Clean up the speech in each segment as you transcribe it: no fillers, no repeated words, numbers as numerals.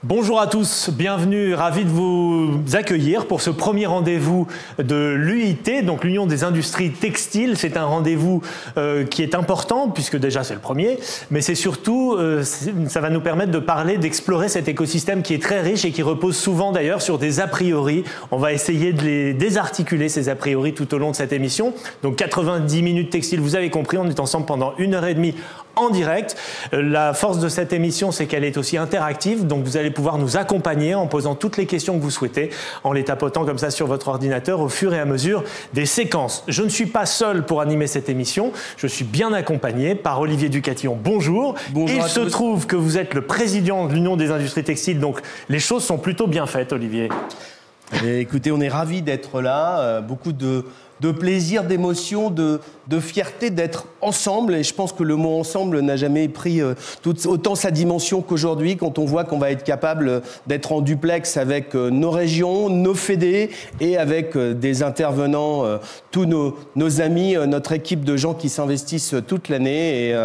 Bonjour à tous, bienvenue, ravi de vous accueillir pour ce premier rendez-vous de l'UIT, donc l'Union des industries textiles. C'est un rendez-vous qui est important puisque déjà c'est le premier, mais c'est surtout, ça va nous permettre de parler, d'explorer cet écosystème qui est très riche et qui repose souvent d'ailleurs sur des a priori. On va essayer de les désarticuler, ces a priori, tout au long de cette émission. Donc 90 minutes textiles, vous avez compris, on est ensemble pendant 1h30 en direct. La force de cette émission, c'est qu'elle est aussi interactive, donc vous allez pouvoir nous accompagner en posant toutes les questions que vous souhaitez, en les tapotant comme ça sur votre ordinateur au fur et à mesure des séquences. Je ne suis pas seul pour animer cette émission, je suis bien accompagné par Olivier Ducatillon. Bonjour. Bonjour. Il se trouve que vous êtes le président de l'Union des industries textiles, donc les choses sont plutôt bien faites, Olivier. Et écoutez, on est ravis d'être là, beaucoup de plaisir, d'émotion, de fierté d'être ensemble. Et je pense que le mot ensemble n'a jamais pris autant sa dimension qu'aujourd'hui, quand on voit qu'on va être capable d'être en duplex avec nos régions, nos fédés et avec des intervenants, tous nos amis, notre équipe de gens qui s'investissent toute l'année.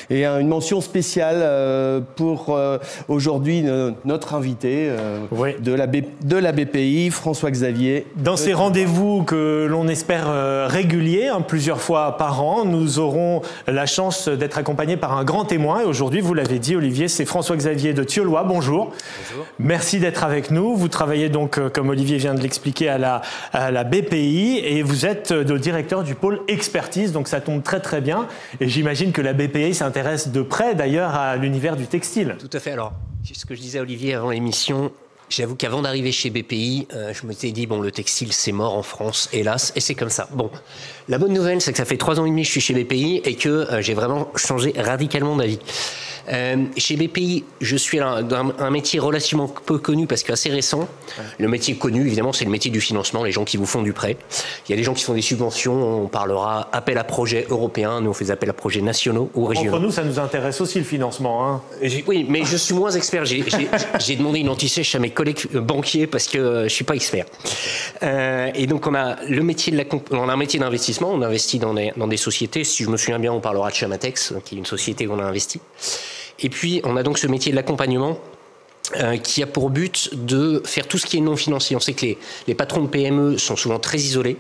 Et une mention spéciale pour aujourd'hui notre invité Oui. de la BPI, François Xavier. Dans ces rendez-vous que l'on espère réguliers, plusieurs fois par an, nous aurons la chance d'être accompagnés par un grand témoin. Et aujourd'hui, vous l'avez dit, Olivier, c'est François Xavier de Thieulois. Bonjour. Bonjour. Merci d'être avec nous. Vous travaillez donc, comme Olivier vient de l'expliquer, à la BPI et vous êtes le directeur du pôle expertise. Donc ça tombe très très bien. Et j'imagine que la BPI s'intéresse de près d'ailleurs à l'univers du textile. Tout à fait. Alors, ce que je disais à Olivier avant l'émission, j'avoue qu'avant d'arriver chez BPI, je m'étais dit, bon, le textile, c'est mort en France, hélas, et c'est comme ça. Bon, la bonne nouvelle, c'est que ça fait 3 ans et demi que je suis chez BPI et que j'ai vraiment changé radicalement d'avis. Chez BPI, je suis dans un métier relativement peu connu parce qu'assez récent. Ouais. Le métier connu, évidemment, c'est le métier du financement, les gens qui vous font du prêt. Il y a des gens qui font des subventions, on parlera appel à projets européens, nous on fait appel à projets nationaux ou régionaux. Entre nous, ça nous intéresse aussi le financement. Hein. Oui, mais je suis moins expert. J'ai demandé une anti-sèche à mes collègues banquiers parce que je suis pas expert. Et donc on a le métier on a un métier d'investissement, on investit dans des sociétés. Si je me souviens bien, on parlera de Chamatex, qui est une société qu'on a investi. Et puis, on a donc ce métier de l'accompagnement qui a pour but de faire tout ce qui est non financier. On sait que les patrons de PME sont souvent très isolés,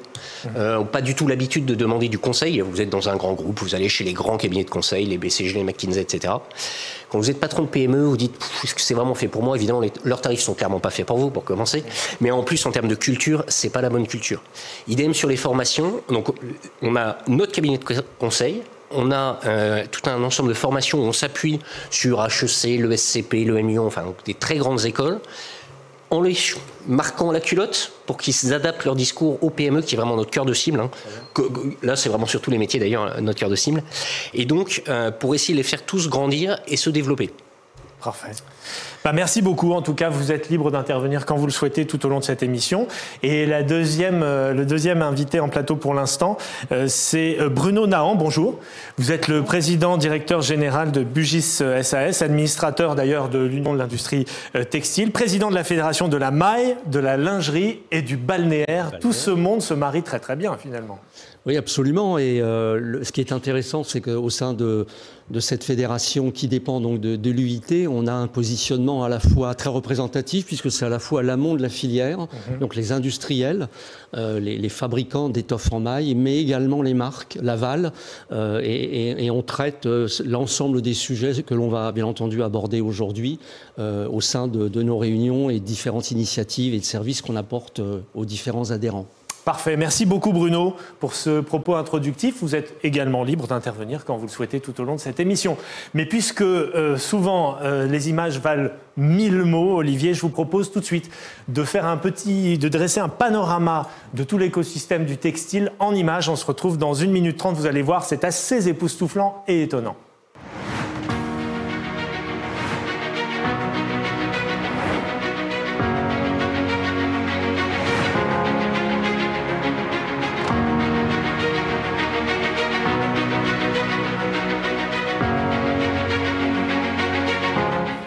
n'ont pas du tout l'habitude de demander du conseil. Vous êtes dans un grand groupe, vous allez chez les grands cabinets de conseil, les BCG, les McKinsey, etc. Quand vous êtes patron de PME, vous dites « est-ce que c'est vraiment fait pour moi ?» Évidemment, leurs tarifs sont clairement pas faits pour vous, pour commencer. Mais en plus, en termes de culture, c'est pas la bonne culture. Idem sur les formations. Donc, on a notre cabinet de conseil. On a tout un ensemble de formations où on s'appuie sur HEC, le SCP, le MION, enfin donc des très grandes écoles, en les marquant la culotte pour qu'ils adaptent leur discours au PME, qui est vraiment notre cœur de cible. Hein. Là, c'est vraiment sur tous les métiers d'ailleurs, notre cœur de cible. Et donc, pour essayer de les faire tous grandir et se développer. Parfait. Merci beaucoup. En tout cas, vous êtes libre d'intervenir quand vous le souhaitez tout au long de cette émission. Et le deuxième invité en plateau pour l'instant, c'est Bruno Nahan. Bonjour. Vous êtes le président directeur général de Bugis SAS, administrateur d'ailleurs de l'Union de l'industrie textile, président de la fédération de la maille, de la lingerie et du balnéaire. Tout ce monde se marie très très bien finalement. Oui, absolument. Et ce qui est intéressant, c'est qu'au sein de cette fédération qui dépend donc de l'UIT, on a un positionnement à la fois très représentatif, puisque c'est à la fois l'amont de la filière, donc les industriels, les fabricants d'étoffes en maille, mais également les marques, Laval, et on traite l'ensemble des sujets que l'on va bien entendu aborder aujourd'hui au sein de nos réunions et différentes initiatives et de services qu'on apporte aux différents adhérents. Parfait. Merci beaucoup Bruno pour ce propos introductif. Vous êtes également libre d'intervenir quand vous le souhaitez tout au long de cette émission. Mais puisque souvent les images valent 1000 mots, Olivier, je vous propose tout de suite de dresser un panorama de tout l'écosystème du textile en images. On se retrouve dans 1 minute 30. Vous allez voir, c'est assez époustouflant et étonnant.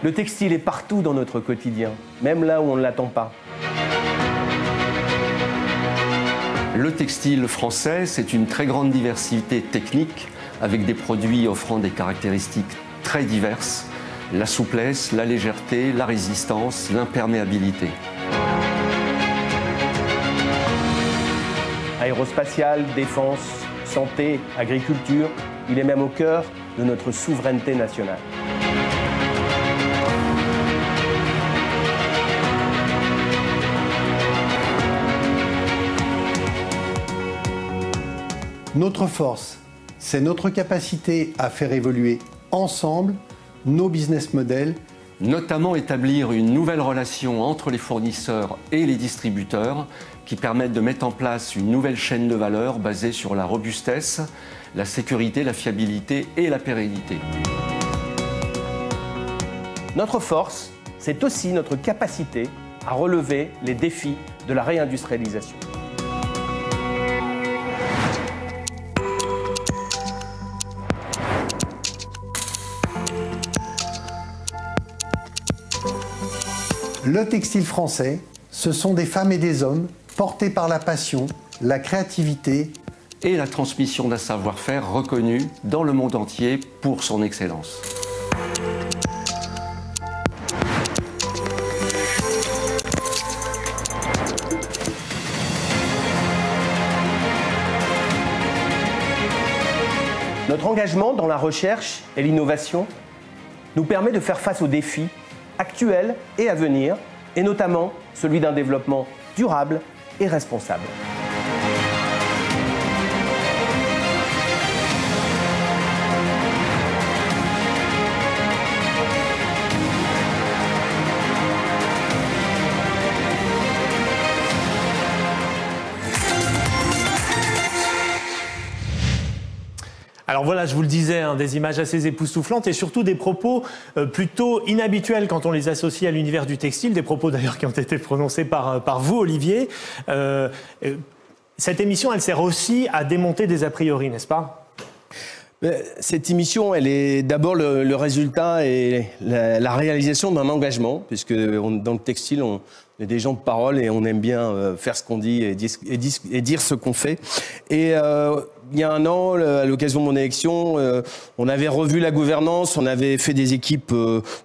Le textile est partout dans notre quotidien, même là où on ne l'attend pas. Le textile français, c'est une très grande diversité technique, avec des produits offrant des caractéristiques très diverses. la souplesse, la légèreté, la résistance, l'imperméabilité. Aérospatiale, défense, santé, agriculture, il est même au cœur de notre souveraineté nationale. Notre force, c'est notre capacité à faire évoluer ensemble nos business models. Notamment établir une nouvelle relation entre les fournisseurs et les distributeurs qui permettent de mettre en place une nouvelle chaîne de valeur basée sur la robustesse, la sécurité, la fiabilité et la pérennité. Notre force, c'est aussi notre capacité à relever les défis de la réindustrialisation. Le textile français, ce sont des femmes et des hommes portés par la passion, la créativité et la transmission d'un savoir-faire reconnu dans le monde entier pour son excellence. Notre engagement dans la recherche et l'innovation nous permet de faire face aux défis actuels et à venir, et notamment celui d'un développement durable et responsable. Alors voilà, je vous le disais, hein, des images assez époustouflantes et surtout des propos plutôt inhabituels quand on les associe à l'univers du textile, des propos d'ailleurs qui ont été prononcés par vous, Olivier. Cette émission, elle sert aussi à démonter des a priori, n'est-ce pas ? Cette émission, elle est d'abord le résultat et la réalisation d'un engagement, puisque dans le textile, on est des gens de parole et on aime bien faire ce qu'on dit et dire ce qu'on fait. Et il y a un an, à l'occasion de mon élection, on avait revu la gouvernance, on avait fait des équipes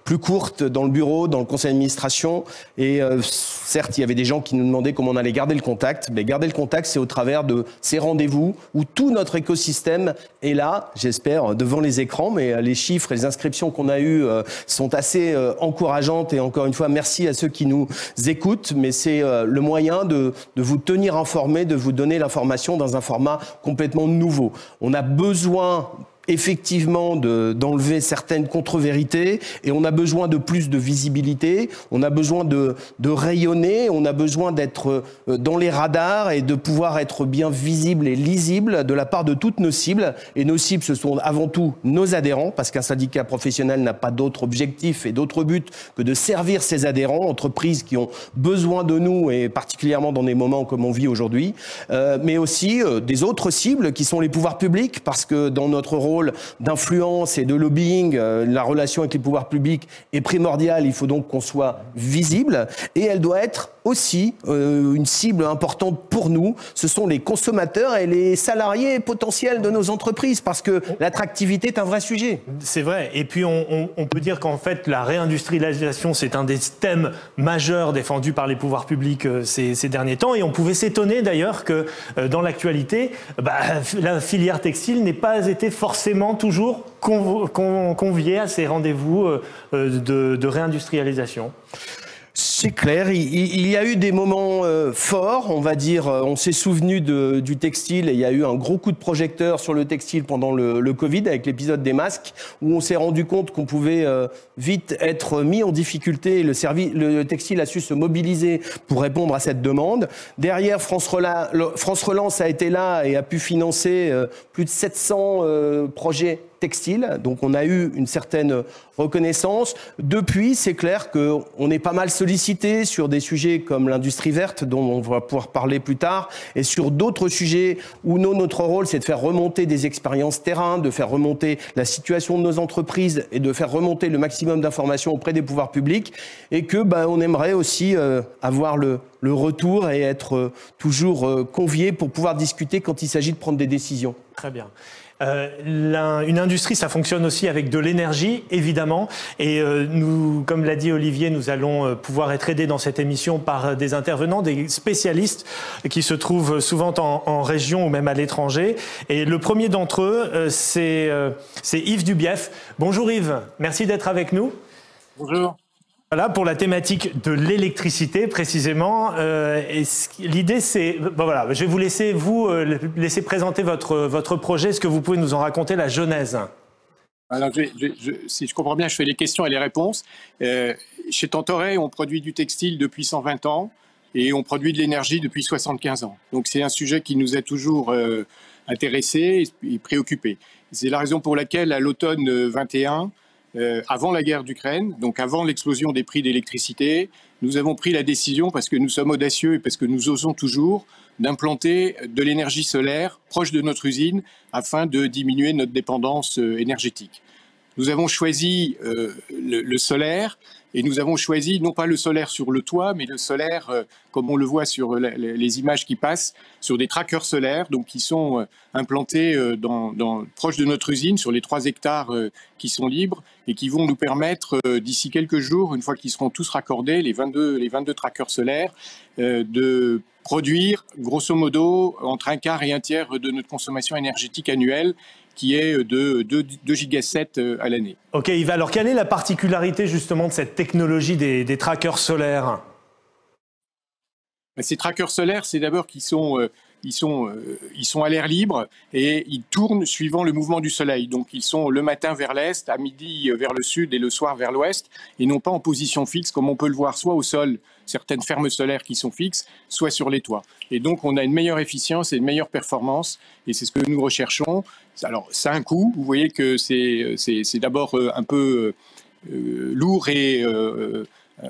plus courtes dans le bureau, dans le conseil d'administration. Et certes, il y avait des gens qui nous demandaient comment on allait garder le contact. Mais garder le contact, c'est au travers de ces rendez-vous où tout notre écosystème est là, j'espère, devant les écrans. Mais les chiffres et les inscriptions qu'on a eues sont assez encourageantes. Et encore une fois, merci à ceux qui nous écoutent. Mais c'est le moyen de vous tenir informés, de vous donner l'information dans un format complètement nouveau. On a besoin effectivement d'enlever certaines contre-vérités et on a besoin de plus de visibilité, on a besoin de rayonner, on a besoin d'être dans les radars et de pouvoir être bien visible et lisible de la part de toutes nos cibles. Et nos cibles, ce sont avant tout nos adhérents, parce qu'un syndicat professionnel n'a pas d'autre objectif et d'autre but que de servir ses adhérents, entreprises qui ont besoin de nous et particulièrement dans des moments comme on vit aujourd'hui, mais aussi des autres cibles qui sont les pouvoirs publics, parce que dans notre rôle d'influence et de lobbying, la relation avec les pouvoirs publics est primordiale, il faut donc qu'on soit visible et elle doit être aussi une cible importante pour nous, ce sont les consommateurs et les salariés potentiels de nos entreprises parce que l'attractivité est un vrai sujet. C'est vrai, et puis on peut dire qu'en fait la réindustrialisation c'est un des thèmes majeurs défendus par les pouvoirs publics ces derniers temps et on pouvait s'étonner d'ailleurs que dans l'actualité, la filière textile n'ait pas été forcément toujours conviée à ces rendez-vous de réindustrialisation. C'est clair, il y a eu des moments forts, on va dire, on s'est souvenu du textile et il y a eu un gros coup de projecteur sur le textile pendant le Covid avec l'épisode des masques où on s'est rendu compte qu'on pouvait vite être mis en difficulté et le textile a su se mobiliser pour répondre à cette demande. Derrière, France Relance a été là et a pu financer plus de 700 projets textile, donc on a eu une certaine reconnaissance. Depuis, c'est clair qu'on est pas mal sollicité sur des sujets comme l'industrie verte, dont on va pouvoir parler plus tard, et sur d'autres sujets où notre rôle, c'est de faire remonter des expériences terrain, de faire remonter la situation de nos entreprises et de faire remonter le maximum d'informations auprès des pouvoirs publics, et que on aimerait aussi avoir le retour et être toujours convié pour pouvoir discuter quand il s'agit de prendre des décisions. Très bien. Une industrie, ça fonctionne aussi avec de l'énergie, évidemment. Et nous, comme l'a dit Olivier, nous allons pouvoir être aidés dans cette émission par des intervenants, des spécialistes qui se trouvent souvent en région ou même à l'étranger. Et le premier d'entre eux, c'est Yves Dubief. Bonjour Yves, merci d'être avec nous. Bonjour. Voilà, pour la thématique de l'électricité précisément. L'idée, c'est... Bon, voilà, je vais vous laisser présenter votre projet. Est-ce que vous pouvez nous en raconter la genèse? Alors, si je comprends bien, je fais les questions et les réponses. Chez Tantoret, on produit du textile depuis 120 ans et on produit de l'énergie depuis 75 ans. Donc c'est un sujet qui nous a toujours intéressés et préoccupés. C'est la raison pour laquelle, à l'automne 21, avant la guerre d'Ukraine, donc avant l'explosion des prix d'électricité, nous avons pris la décision, parce que nous sommes audacieux et parce que nous osons toujours, d'implanter de l'énergie solaire proche de notre usine afin de diminuer notre dépendance énergétique. Nous avons choisi le solaire, et nous avons choisi non pas le solaire sur le toit, mais le solaire, comme on le voit sur les images qui passent, sur des trackers solaires, donc qui sont implantés proche de notre usine, sur les 3 hectares qui sont libres, et qui vont nous permettre, d'ici quelques jours, une fois qu'ils seront tous raccordés, les 22 trackers solaires, de produire, grosso modo, entre 1/4 et 1/3 de notre consommation énergétique annuelle, qui est de 2 gigasets à l'année. Ok Yves, alors quelle est la particularité justement de cette technologie des trackers solaires? Ces trackers solaires, c'est d'abord qu'ils sont à l'air libre et ils tournent suivant le mouvement du soleil. Donc ils sont le matin vers l'est, à midi vers le sud et le soir vers l'ouest, et non pas en position fixe comme on peut le voir soit au sol, certaines fermes solaires qui sont fixes, soit sur les toits. Et donc on a une meilleure efficience et une meilleure performance, et c'est ce que nous recherchons. Alors ça a un coût, vous voyez que c'est d'abord un peu lourd et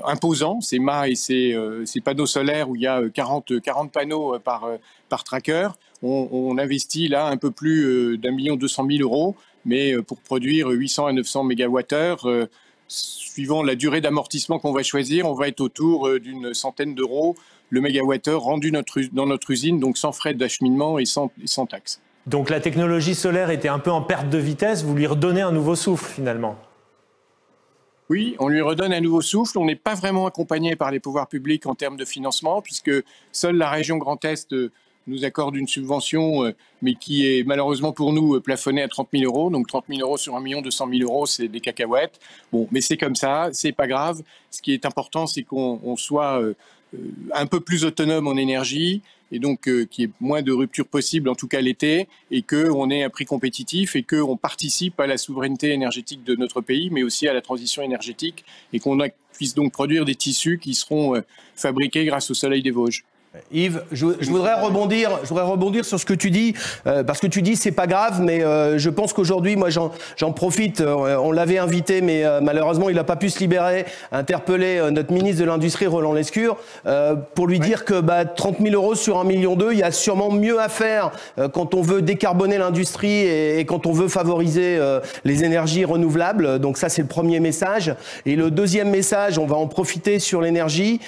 imposant, ces mâts et ces panneaux solaires où il y a 40 panneaux par tracker. On investit là un peu plus d'1 200 000 €, mais pour produire 800 à 900 mégawattheures, suivant la durée d'amortissement qu'on va choisir, on va être autour d'une centaine d'euros le mégawattheure rendu dans notre usine, donc sans frais d'acheminement et sans taxes. Donc la technologie solaire était un peu en perte de vitesse, vous lui redonnez un nouveau souffle finalement? Oui, on lui redonne un nouveau souffle. On n'est pas vraiment accompagné par les pouvoirs publics en termes de financement, puisque seule la région Grand Est nous accorde une subvention, mais qui est malheureusement pour nous plafonnée à 30 000 €. Donc 30 000 € sur 1 200 000 €, c'est des cacahuètes. Bon, mais c'est comme ça, c'est pas grave. Ce qui est important, c'est qu'on soit un peu plus autonome en énergie, et donc qu'il y ait moins de ruptures possibles, en tout cas l'été, et qu'on ait un prix compétitif, et qu'on participe à la souveraineté énergétique de notre pays, mais aussi à la transition énergétique, et qu'on puisse donc produire des tissus qui seront fabriqués grâce au soleil des Vosges. Yves, je voudrais rebondir sur ce que tu dis, parce que tu dis c'est pas grave, mais je pense qu'aujourd'hui, moi j'en profite, on l'avait invité, mais malheureusement il n'a pas pu se libérer, interpeller notre ministre de l'Industrie, Roland Lescure, pour lui dire que 30 000 € sur 1,2 million, il y a sûrement mieux à faire quand on veut décarboner l'industrie et quand on veut favoriser les énergies renouvelables. Donc ça c'est le premier message. Et le deuxième message, on va en profiter sur l'énergie,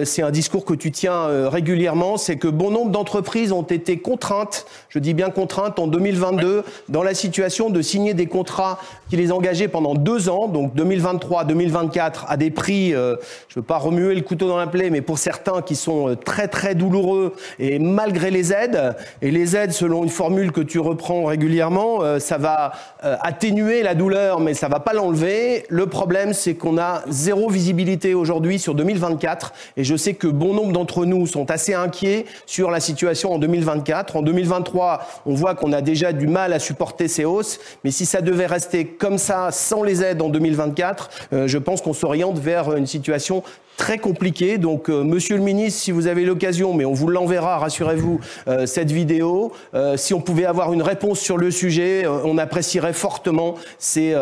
c'est un discours que tu tiens régulièrement, c'est que bon nombre d'entreprises ont été contraintes, je dis bien contraintes, en 2022, dans la situation de signer des contrats qui les engageaient pendant 2 ans, donc 2023-2024, à des prix, je ne veux pas remuer le couteau dans la plaie, mais pour certains qui sont très très douloureux, et malgré les aides, et les aides selon une formule que tu reprends régulièrement, ça va atténuer la douleur, mais ça ne va pas l'enlever. Le problème, c'est qu'on a zéro visibilité aujourd'hui sur 2024, et je sais que bon nombre d'entre nous sont assez inquiets sur la situation en 2024. En 2023, on voit qu'on a déjà du mal à supporter ces hausses, mais si ça devait rester comme ça, sans les aides en 2024, je pense qu'on s'oriente vers une situation très compliquée. Donc, monsieur le ministre, si vous avez l'occasion, mais on vous l'enverra, rassurez-vous, cette vidéo, si on pouvait avoir une réponse sur le sujet, on apprécierait fortement. C'est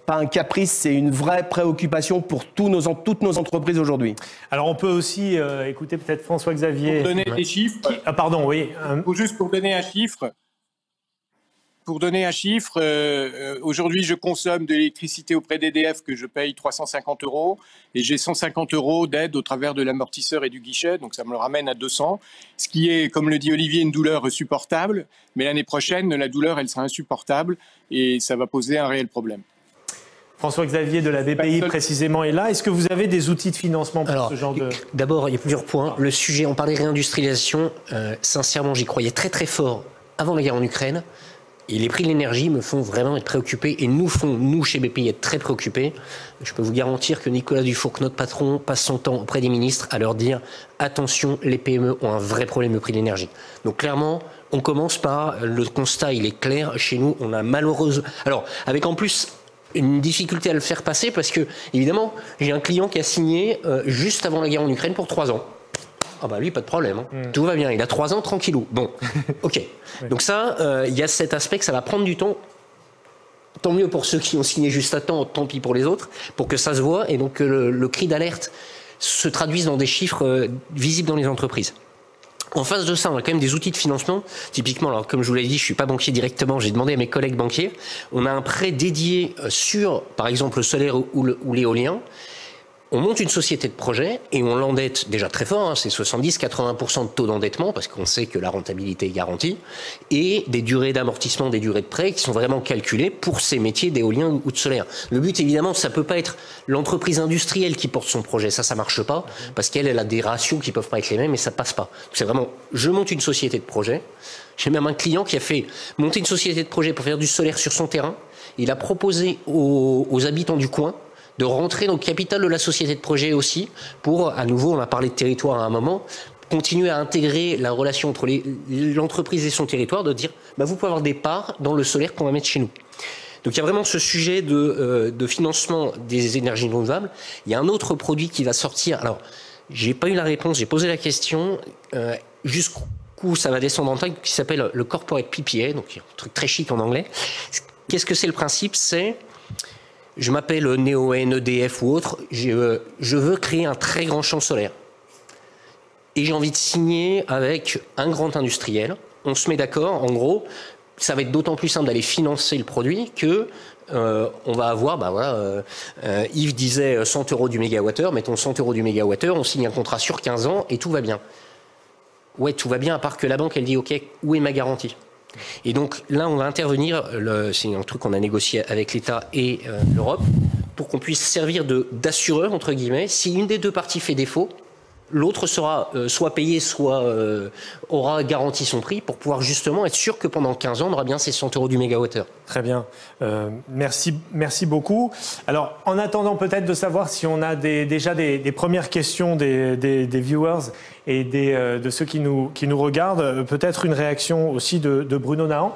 pas un caprice, c'est une vraie préoccupation pour toutes nos entreprises aujourd'hui. Alors, on peut aussi écouter peut-être François-Xavier. Pour donner des chiffres. Pardon, oui. Juste pour donner un chiffre. pour donner un chiffre, aujourd'hui, je consomme de l'électricité auprès d'EDF que je paye 350 € et j'ai 150 € d'aide au travers de l'amortisseur et du guichet, donc ça me le ramène à 200, ce qui est, comme le dit Olivier, une douleur supportable, mais l'année prochaine, la douleur, elle sera insupportable et ça va poser un réel problème. François-Xavier de la BPI précisément est là. Est-ce que vous avez des outils de financement pour ce genre de... D'abord, il y a plusieurs points. Le sujet, on parlait réindustrialisation. Sincèrement, j'y croyais très très fort avant la guerre en Ukraine. Et les prix de l'énergie me font vraiment être préoccupé et nous chez BPI, être très préoccupés. Je peux vous garantir que Nicolas Dufourc, notre patron, passe son temps auprès des ministres à leur dire « Attention, les PME ont un vrai problème de prix de l'énergie ». Donc clairement, on commence par le constat, il est clair. Chez nous, on a malheureusement... Alors, avec en plus... une difficulté à le faire passer parce que, évidemment, j'ai un client qui a signé juste avant la guerre en Ukraine pour 3 ans. Ah bah lui, pas de problème. Hein. Tout va bien, il a 3 ans tranquillou. Bon, ok. Donc ça, il y a cet aspect que ça va prendre du temps. Tant mieux pour ceux qui ont signé juste à temps, tant pis pour les autres, pour que ça se voit et donc que le cri d'alerte se traduise dans des chiffres visibles dans les entreprises. En face de ça, on a quand même des outils de financement. Typiquement, alors comme je vous l'ai dit, je suis pas banquier directement, j'ai demandé à mes collègues banquiers. On a un prêt dédié sur, par exemple, le solaire ou l'éolien. On monte une société de projet et on l'endette déjà très fort, hein, c'est 70-80% de taux d'endettement parce qu'on sait que la rentabilité est garantie, et des durées d'amortissement, des durées de prêt qui sont vraiment calculées pour ces métiers d'éolien ou de solaire. Le but, évidemment, ça peut pas être l'entreprise industrielle qui porte son projet, ça marche pas, parce qu'elle a des ratios qui peuvent pas être les mêmes et ça passe pas. C'est vraiment, je monte une société de projet. J'ai même un client qui a fait monter une société de projet pour faire du solaire sur son terrain. Il a proposé aux habitants du coin de rentrer dans le capital de la société de projet aussi, pour, à nouveau, on a parlé de territoire à un moment, continuer à intégrer la relation entre l'entreprise et son territoire, de dire, bah, vous pouvez avoir des parts dans le solaire qu'on va mettre chez nous. Donc il y a vraiment ce sujet de financement des énergies renouvelables. Il y a un autre produit qui va sortir. Alors, j'ai pas eu la réponse, j'ai posé la question, jusqu'où ça va descendre en taille, qui s'appelle le Corporate PPA, donc un truc très chic en anglais. Qu'est-ce que c'est le principe? C'est... Je m'appelle Neoen, EDF ou autre, je veux créer un très grand champ solaire. Et j'ai envie de signer avec un grand industriel. On se met d'accord, en gros, ça va être d'autant plus simple d'aller financer le produit que on va avoir, bah voilà, Yves disait 100 € du mégawattheure, mettons 100 € du mégawattheure, on signe un contrat sur 15 ans et tout va bien. Ouais, tout va bien, à part que la banque, elle dit, OK, où est ma garantie ? Et donc là, on va intervenir, c'est un truc qu'on a négocié avec l'État et l'Europe, pour qu'on puisse servir d'assureur, entre guillemets. Si une des deux parties fait défaut, l'autre sera soit payé, soit aura garanti son prix pour pouvoir justement être sûr que pendant 15 ans, on aura bien ces 100 € du mégawattheure. Très bien. Merci beaucoup. Alors, en attendant peut-être de savoir si on a déjà des premières questions des viewers et de ceux qui nous regardent, peut-être une réaction aussi de Bruno Nahan.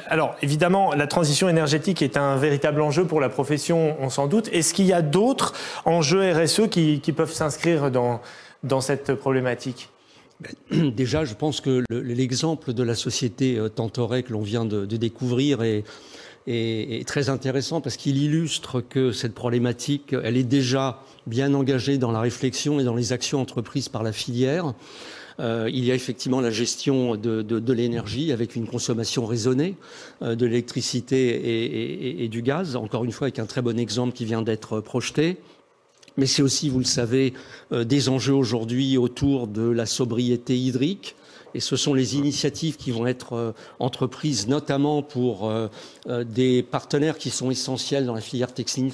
Alors, évidemment, la transition énergétique est un véritable enjeu pour la profession, on s'en doute. Est-ce qu'il y a d'autres enjeux RSE qui peuvent s'inscrire dans cette problématique ? Déjà, je pense que l'exemple de la société Tantoret que l'on vient de découvrir est très intéressant parce qu'il illustre que cette problématique, elle est déjà bien engagée dans la réflexion et dans les actions entreprises par la filière. Il y a effectivement la gestion de l'énergie avec une consommation raisonnée de l'électricité et du gaz, encore une fois avec un très bon exemple qui vient d'être projeté. Mais c'est aussi, vous le savez, des enjeux aujourd'hui autour de la sobriété hydrique. Et ce sont les initiatives qui vont être entreprises, notamment pour des partenaires qui sont essentiels dans la filière textile.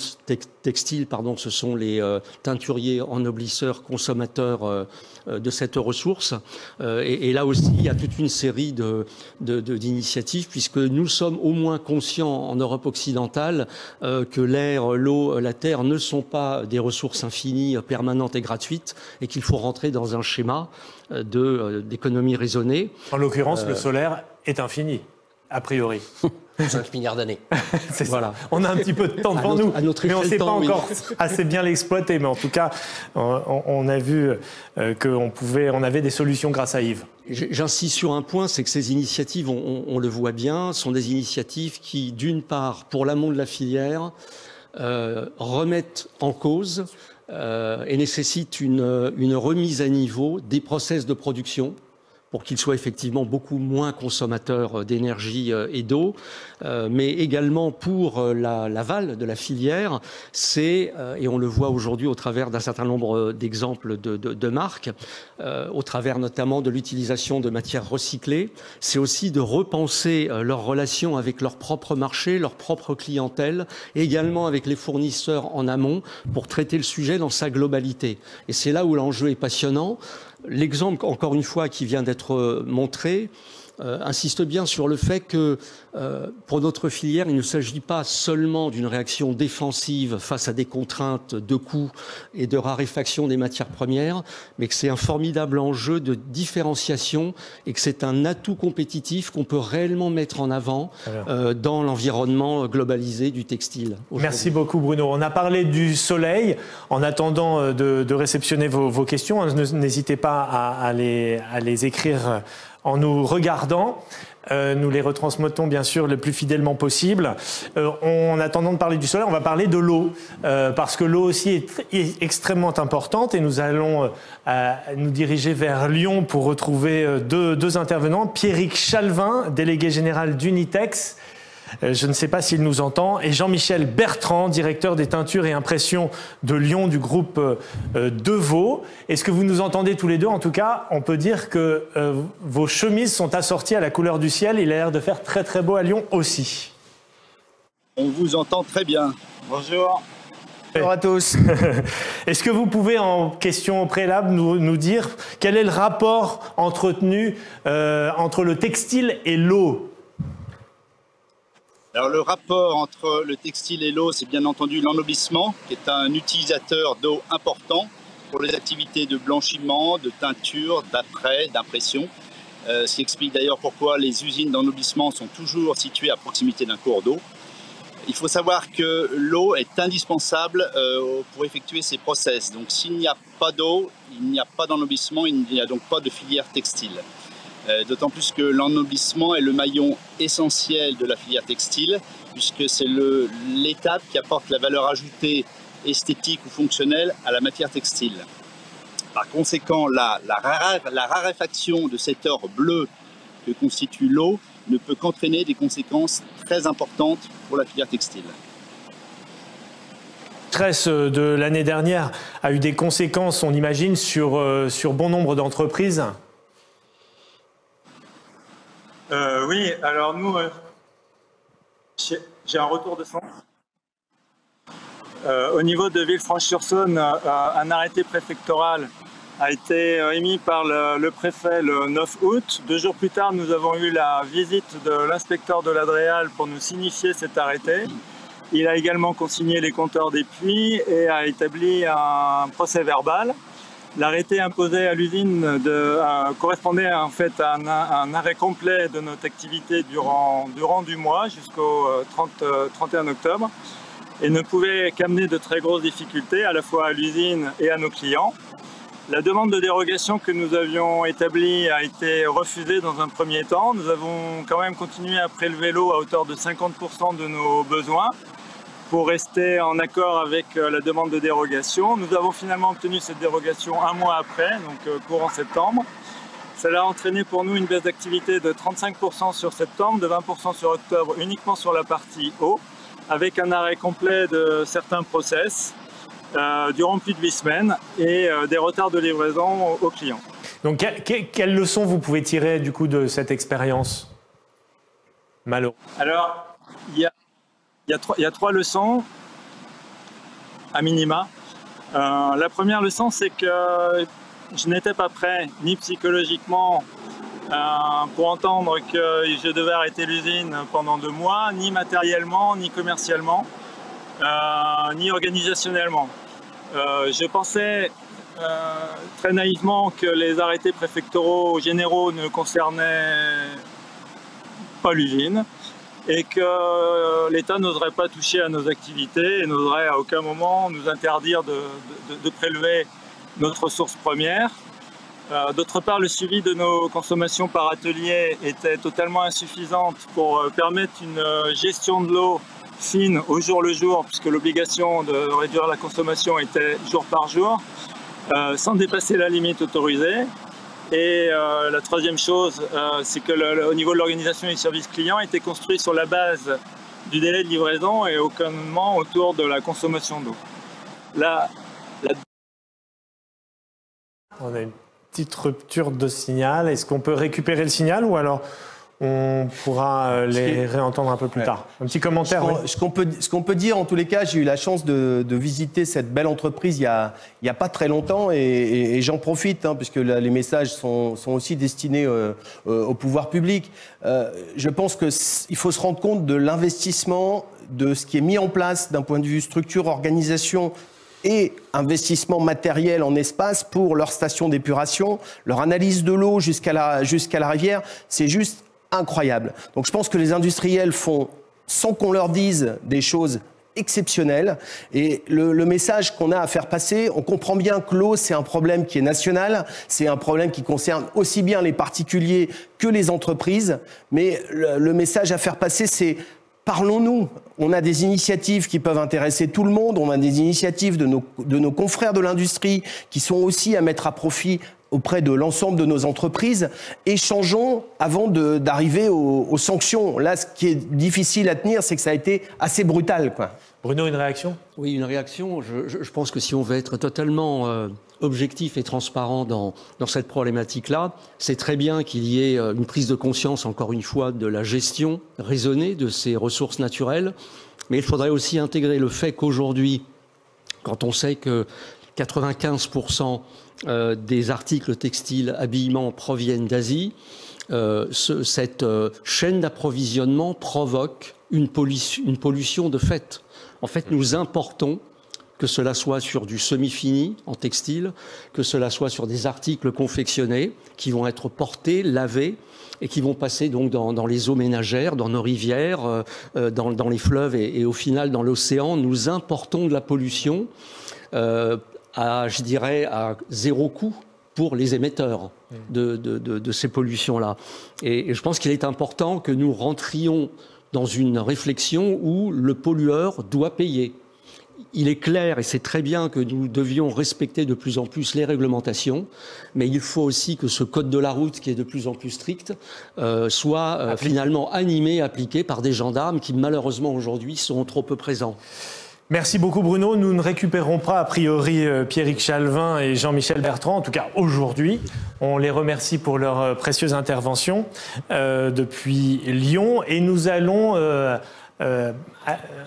Ce sont les teinturiers, ennoblisseurs, consommateurs de cette ressource. Et là aussi, il y a toute une série d'initiatives, puisque nous sommes au moins conscients en Europe occidentale que l'air, l'eau, la terre ne sont pas des ressources infinies, permanentes et gratuites, et qu'il faut rentrer dans un schéma d'économie raisonnée. En l'occurrence, le solaire est infini, a priori. 5 milliards d'années. Voilà. On a un petit peu de temps devant nous, mais on ne sait pas encore assez bien l'exploiter. Mais en tout cas, on a vu qu'on avait des solutions grâce à Yves. J'insiste sur un point, c'est que ces initiatives, on le voit bien, sont des initiatives qui, d'une part, pour l'amont de la filière, remettent en cause et nécessitent une remise à niveau des process de production pour qu'il soit effectivement beaucoup moins consommateur d'énergie et d'eau, mais également pour l'aval de la filière, c'est, et on le voit aujourd'hui au travers d'un certain nombre d'exemples de marques, au travers notamment de l'utilisation de matières recyclées, c'est aussi de repenser leurs relations avec leur propre marché, leur propre clientèle, et également avec les fournisseurs en amont pour traiter le sujet dans sa globalité. Et c'est là où l'enjeu est passionnant. L'exemple, encore une fois, qui vient d'être montré, insiste bien sur le fait que pour notre filière, il ne s'agit pas seulement d'une réaction défensive face à des contraintes de coûts et de raréfaction des matières premières, mais que c'est un formidable enjeu de différenciation et que c'est un atout compétitif qu'on peut réellement mettre en avant dans l'environnement globalisé du textile. Merci beaucoup Bruno. On a parlé du soleil. En attendant de réceptionner vos questions, n'hésitez pas à les écrire en nous regardant. Nous les retransmettons bien sûr le plus fidèlement possible. En attendant de parler du soleil, on va parler de l'eau, parce que l'eau aussi est extrêmement importante, et nous allons nous diriger vers Lyon pour retrouver deux intervenants. Pierrick Chalvin, délégué général d'Unitex, je ne sais pas s'il nous entend, et Jean-Michel Bertrand, directeur des teintures et impressions de Lyon du groupe Devaux. Est-ce que vous nous entendez tous les deux? En tout cas, on peut dire que vos chemises sont assorties à la couleur du ciel. Il a l'air de faire très très beau à Lyon aussi. On vous entend très bien. Bonjour. Bonjour à tous. Est-ce que vous pouvez, en question préalable, nous dire quel est le rapport entretenu entre le textile et l'eau? Alors le rapport entre le textile et l'eau, c'est bien entendu l'ennoblissement, qui est un utilisateur d'eau important pour les activités de blanchiment, de teinture, d'après, d'impression. Ce qui explique d'ailleurs pourquoi les usines d'ennoblissement sont toujours situées à proximité d'un cours d'eau. Il faut savoir que l'eau est indispensable pour effectuer ces process. Donc s'il n'y a pas d'eau, il n'y a pas d'ennoblissement, il n'y a donc pas de filière textile. D'autant plus que l'ennoblissement est le maillon essentiel de la filière textile, puisque c'est l'étape qui apporte la valeur ajoutée esthétique ou fonctionnelle à la matière textile. Par conséquent, la raréfaction de cet or bleu que constitue l'eau ne peut qu'entraîner des conséquences très importantes pour la filière textile. Le stress de l'année dernière a eu des conséquences, on imagine, sur bon nombre d'entreprises. Oui, alors nous, j'ai un retour de son. Au niveau de Villefranche-sur-Saône, un arrêté préfectoral a été émis par le préfet le 9 août. 2 jours plus tard, nous avons eu la visite de l'inspecteur de l'Adréal pour nous signifier cet arrêté. Il a également consigné les compteurs des puits et a établi un procès verbal. L'arrêté imposé à l'usine correspondait en fait à un arrêt complet de notre activité durant du mois jusqu'au 31 octobre et ne pouvait qu'amener de très grosses difficultés à la fois à l'usine et à nos clients. La demande de dérogation que nous avions établie a été refusée dans un premier temps. Nous avons quand même continué à prélever l'eau à hauteur de 50% de nos besoins pour rester en accord avec la demande de dérogation. Nous avons finalement obtenu cette dérogation un mois après, donc courant septembre. Cela a entraîné pour nous une baisse d'activité de 35% sur septembre, de 20% sur octobre, uniquement sur la partie eau, avec un arrêt complet de certains process durant plus de 8 semaines et des retards de livraison aux clients. Donc, quelles leçons vous pouvez tirer du coup de cette expérience, Malo? Alors, il y a 3 leçons, à minima. La première leçon, c'est que je n'étais pas prêt, ni psychologiquement, pour entendre que je devais arrêter l'usine pendant 2 mois, ni matériellement, ni commercialement, ni organisationnellement. Je pensais très naïvement que les arrêtés préfectoraux généraux ne concernaient pas l'usine et que l'État n'oserait pas toucher à nos activités et n'oserait à aucun moment nous interdire de prélever notre ressource première. D'autre part, le suivi de nos consommations par atelier était totalement insuffisante pour permettre une gestion de l'eau fine au jour le jour, puisque l'obligation de réduire la consommation était jour par jour, sans dépasser la limite autorisée. Et la troisième chose, c'est que au niveau de l'organisation du service client, a été construit sur la base du délai de livraison et aucunement autour de la consommation d'eau. On a une petite rupture de signal. Est-ce qu'on peut récupérer le signal ou alors on pourra les réentendre un peu plus tard? Un petit commentaire. Ce qu'on peut dire, en tous les cas, j'ai eu la chance de visiter cette belle entreprise il y a pas très longtemps et j'en profite, puisque les messages sont aussi destinés au pouvoir public. Je pense qu'il faut se rendre compte de l'investissement, de ce qui est mis en place d'un point de vue structure, organisation et investissement matériel en espace pour leur station d'épuration, leur analyse de l'eau jusqu'à la rivière. C'est juste incroyable. Donc je pense que les industriels font, sans qu'on leur dise, des choses exceptionnelles. Et le message qu'on a à faire passer, on comprend bien que l'eau, c'est un problème qui est national, c'est un problème qui concerne aussi bien les particuliers que les entreprises. Mais le message à faire passer, c'est parlons-nous. On a des initiatives qui peuvent intéresser tout le monde, on a des initiatives de nos confrères de l'industrie qui sont aussi à mettre à profit auprès de l'ensemble de nos entreprises. Échangeons avant d'arriver aux sanctions. Là, ce qui est difficile à tenir, c'est que ça a été assez brutal, quoi. Bruno, une réaction? Oui, une réaction. Je pense que si on veut être totalement objectif et transparent dans cette problématique-là, c'est très bien qu'il y ait une prise de conscience, encore une fois, de la gestion raisonnée de ces ressources naturelles. Mais il faudrait aussi intégrer le fait qu'aujourd'hui, quand on sait que 95% des articles textiles, habillement proviennent d'Asie, cette chaîne d'approvisionnement provoque une pollution de fait. En fait, nous importons, que cela soit sur du semi-fini en textile, que cela soit sur des articles confectionnés qui vont être portés, lavés et qui vont passer donc dans les eaux ménagères, dans nos rivières, dans les fleuves et au final dans l'océan. Nous importons de la pollution je dirais, à zéro coût pour les émetteurs de ces pollutions-là. Et je pense qu'il est important que nous rentrions dans une réflexion où le pollueur doit payer. Il est clair, et c'est très bien, que nous devions respecter de plus en plus les réglementations, mais il faut aussi que ce code de la route, qui est de plus en plus strict, soit finalement animé, appliqué par des gendarmes qui, malheureusement, aujourd'hui, sont trop peu présents. Merci beaucoup Bruno. Nous ne récupérerons pas a priori Pierrick Chalvin et Jean-Michel Bertrand, en tout cas aujourd'hui. On les remercie pour leur précieuse intervention depuis Lyon et nous allons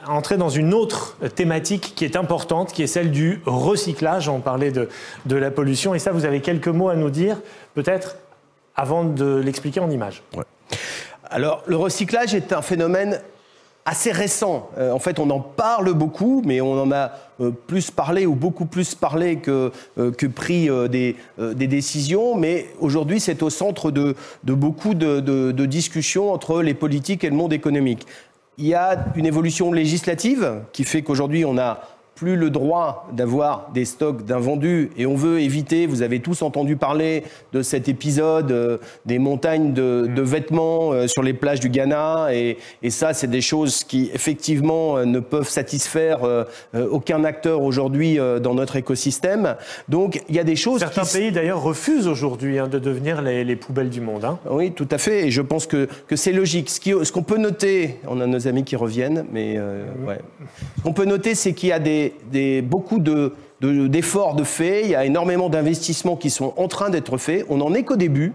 entrer dans une autre thématique qui est importante, qui est celle du recyclage. On parlait de la pollution et ça, vous avez quelques mots à nous dire, peut-être avant de l'expliquer en images. Ouais. Alors, le recyclage est un phénomène assez récent. En fait, on en parle beaucoup, mais on en a plus parlé ou beaucoup plus parlé que pris des décisions. Mais aujourd'hui, c'est au centre de beaucoup de discussions entre les politiques et le monde économique. Il y a une évolution législative qui fait qu'aujourd'hui, on n'a plus le droit d'avoir des stocks d'invendus et on veut éviter, vous avez tous entendu parler de cet épisode des montagnes de vêtements sur les plages du Ghana et ça c'est des choses qui effectivement ne peuvent satisfaire aucun acteur aujourd'hui dans notre écosystème. Donc il y a des choses... Certains pays d'ailleurs refusent aujourd'hui de devenir les poubelles du monde. Oui, tout à fait, et je pense que c'est logique. Ce qu'on peut noter, on a nos amis qui reviennent, mais ouais. Ce qu'on peut noter, c'est qu'il y a beaucoup d'efforts de fait, il y a énormément d'investissements qui sont en train d'être faits. On n'en est qu'au début.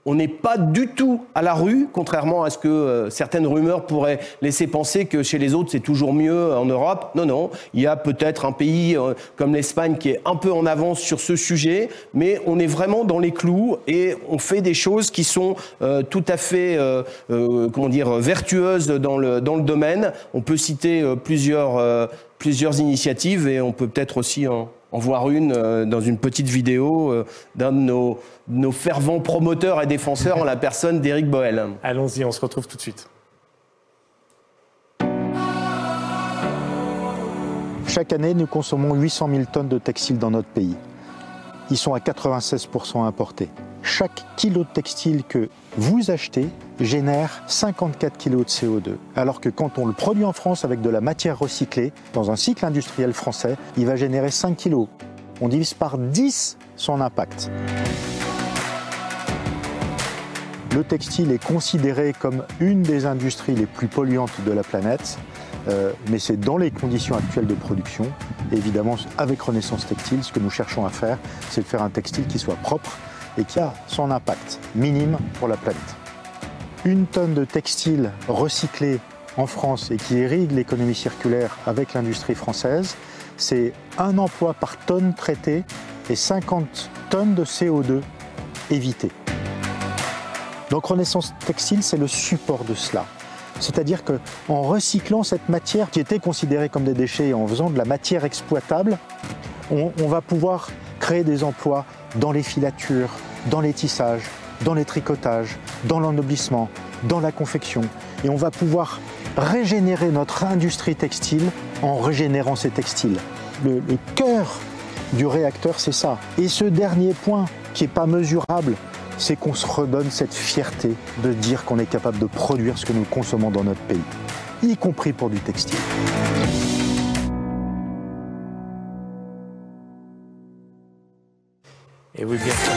On n'est pas du tout à la rue, contrairement à ce que certaines rumeurs pourraient laisser penser que chez les autres c'est toujours mieux en Europe. Non, non, il y a peut-être un pays comme l'Espagne qui est un peu en avance sur ce sujet, mais on est vraiment dans les clous et on fait des choses qui sont tout à fait, vertueuses dans le domaine. On peut citer plusieurs initiatives et on peut peut-être aussi en voir une dans une petite vidéo d'un de nos fervents promoteurs et défenseurs en la personne d'Éric Boel. Allons-y, on se retrouve tout de suite. Chaque année, nous consommons 800 000 tonnes de textiles dans notre pays. Ils sont à 96% importés. Chaque kilo de textile que vous achetez génère 54 kg de CO2. Alors que quand on le produit en France avec de la matière recyclée, dans un cycle industriel français, il va générer 5 kg. On divise par 10 son impact. Le textile est considéré comme une des industries les plus polluantes de la planète, mais c'est dans les conditions actuelles de production. Et évidemment, avec Renaissance Textile, ce que nous cherchons à faire, c'est de faire un textile qui soit propre et qui a son impact minime pour la planète. Une tonne de textile recyclé en France et qui irrigue l'économie circulaire avec l'industrie française, c'est 1 emploi par tonne traitée et 50 tonnes de CO2 évitées. Donc Renaissance Textile, c'est le support de cela. C'est-à-dire qu'en recyclant cette matière qui était considérée comme des déchets et en faisant de la matière exploitable, on va pouvoir créer des emplois dans les filatures, dans les tissages, dans les tricotages, dans l'ennoblissement, dans la confection. Et on va pouvoir régénérer notre industrie textile en régénérant ces textiles. Le cœur du réacteur, c'est ça. Et ce dernier point, qui n'est pas mesurable, c'est qu'on se redonne cette fierté de dire qu'on est capable de produire ce que nous consommons dans notre pays, y compris pour du textile. Et oui, bien sûr.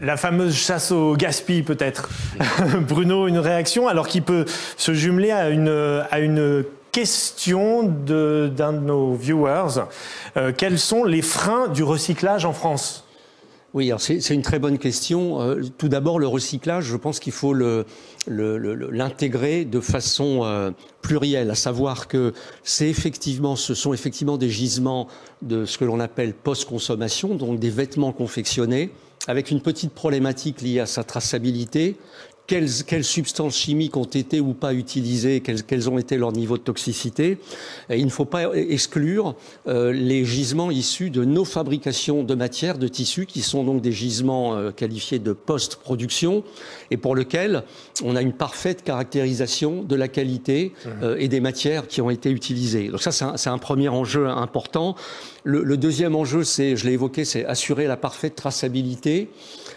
La fameuse chasse au gaspille, peut-être. Bruno, une réaction, alors qu'il peut se jumeler à une question d'un de nos viewers. Quels sont les freins du recyclage en France ? Oui, alors c'est une très bonne question. Tout d'abord, le recyclage, je pense qu'il faut l'intégrer de façon plurielle, à savoir que ce sont effectivement des gisements de ce que l'on appelle post-consommation, donc des vêtements confectionnés, avec une petite problématique liée à sa traçabilité. Quelles substances chimiques ont été ou pas utilisées, quels ont été leurs niveaux de toxicité. Et il ne faut pas exclure les gisements issus de nos fabrications de matières, de tissus, qui sont donc des gisements qualifiés de post-production, et pour lesquels on a une parfaite caractérisation de la qualité et des matières qui ont été utilisées. Donc ça, c'est un premier enjeu important. Le deuxième enjeu, je l'ai évoqué, c'est assurer la parfaite traçabilité.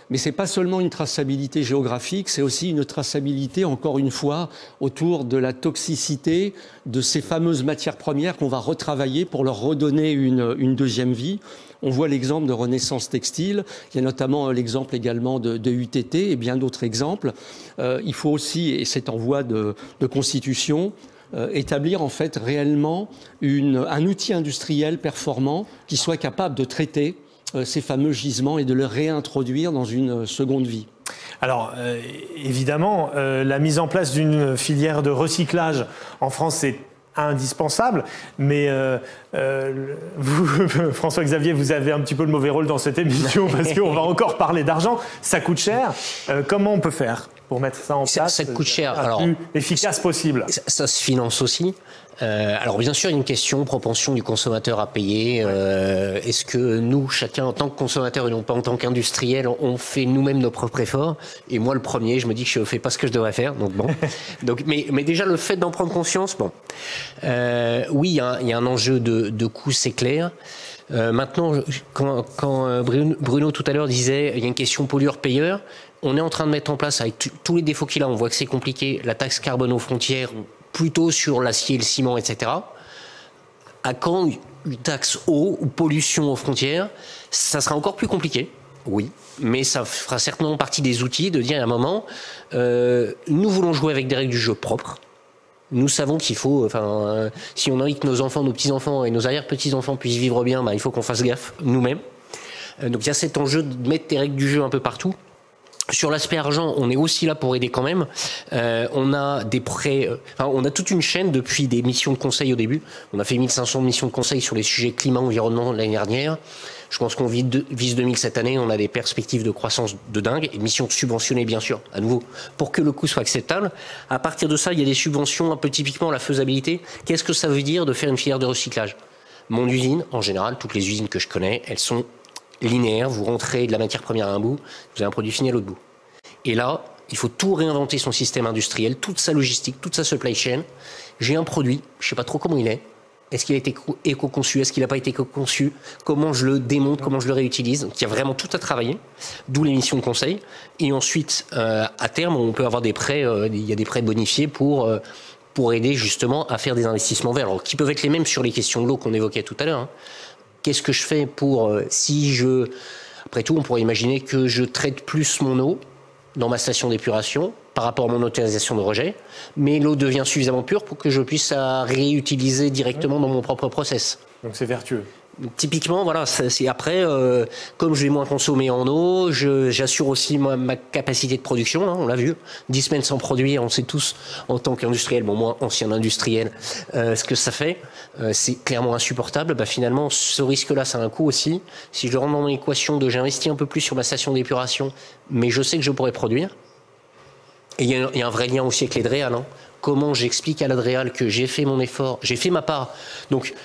Mais ce n'est pas seulement une traçabilité géographique, c'est aussi une traçabilité, encore une fois, autour de la toxicité de ces fameuses matières premières qu'on va retravailler pour leur redonner une deuxième vie. On voit l'exemple de Renaissance Textile, il y a notamment l'exemple également de UTT et bien d'autres exemples. Il faut aussi, et c'est en voie de constitution, établir en fait réellement un outil industriel performant qui soit capable de traiter ces fameux gisements et de les réintroduire dans une seconde vie. Alors, évidemment, la mise en place d'une filière de recyclage en France, c'est indispensable, mais vous, François-Xavier, vous avez un petit peu le mauvais rôle dans cette émission parce qu'on va encore parler d'argent, ça coûte cher. Comment on peut faire pour mettre ça en place ça coûte cher. le plus efficace possible? Ça se finance aussi. Alors bien sûr, il y a une question, propension du consommateur à payer. Est-ce que nous, chacun, en tant que consommateur et non pas en tant qu'industriel, on fait nous-mêmes nos propres efforts? Et moi, le premier, je me dis que je ne fais pas ce que je devrais faire. Donc bon. Mais déjà, le fait d'en prendre conscience, bon. Oui, il y a un enjeu de coût, c'est clair. Maintenant, quand Bruno tout à l'heure disait il y a une question pollueur-payeur, on est en train de mettre en place, avec tous les défauts qu'il a, on voit que c'est compliqué, la taxe carbone aux frontières, plutôt sur l'acier, le ciment, etc. À quand une taxe eau ou pollution aux frontières? Ça sera encore plus compliqué, oui, mais ça fera certainement partie des outils de dire à un moment, nous voulons jouer avec des règles du jeu propres. Nous savons qu'il faut, si on a envie que nos enfants, nos petits-enfants et nos arrière-petits-enfants puissent vivre bien, il faut qu'on fasse gaffe nous-mêmes. Donc il y a cet enjeu de mettre des règles du jeu un peu partout. Sur l'aspect argent, on est aussi là pour aider quand même. On a des prêts, on a toute une chaîne depuis des missions de conseil au début. On a fait 1500 missions de conseil sur les sujets climat, environnement l'année dernière. Je pense qu'on vise 2000 cette année. On a des perspectives de croissance de dingue et missions subventionnées bien sûr, à nouveau, pour que le coût soit acceptable. À partir de ça, il y a des subventions, un peu typiquement la faisabilité. Qu'est-ce que ça veut dire de faire une filière de recyclage? Mon usine, en général, toutes les usines que je connais, elles sont linéaire, vous rentrez de la matière première à un bout, vous avez un produit fini à l'autre bout. Et là, il faut tout réinventer son système industriel, toute sa logistique, toute sa supply chain. J'ai un produit, je ne sais pas trop comment il est. Est-ce qu'il a été éco-conçu? Est-ce qu'il n'a pas été éco-conçu? Comment je le démonte? Comment je le réutilise? Donc, il y a vraiment tout à travailler, d'où les missions de conseil. Et ensuite, à terme, on peut avoir des prêts, il y a des prêts bonifiés pour aider justement à faire des investissements verts. Alors, qui peuvent être les mêmes sur les questions de l'eau qu'on évoquait tout à l'heure. Qu'est-ce que je fais pour, si je Après tout, on pourrait imaginer que je traite plus mon eau dans ma station d'épuration par rapport à mon autorisation de rejet, mais l'eau devient suffisamment pure pour que je puisse la réutiliser directement dans mon propre process. Donc c'est vertueux. Typiquement, voilà, c'est après, comme je vais moins consommer en eau, j'assure aussi ma capacité de production, hein, on l'a vu, 10 semaines sans produit, on sait tous, en tant qu'industriel, bon moi, ancien industriel, ce que ça fait, c'est clairement insupportable. Bah, finalement, ce risque-là, ça a un coût aussi. Si je rentre dans mon équation de j'investis un peu plus sur ma station d'épuration, mais je sais que je pourrais produire, et il y a un vrai lien aussi avec les DREAL, hein. Comment j'explique à la DREAL que j'ai fait mon effort, j'ai fait ma part, donc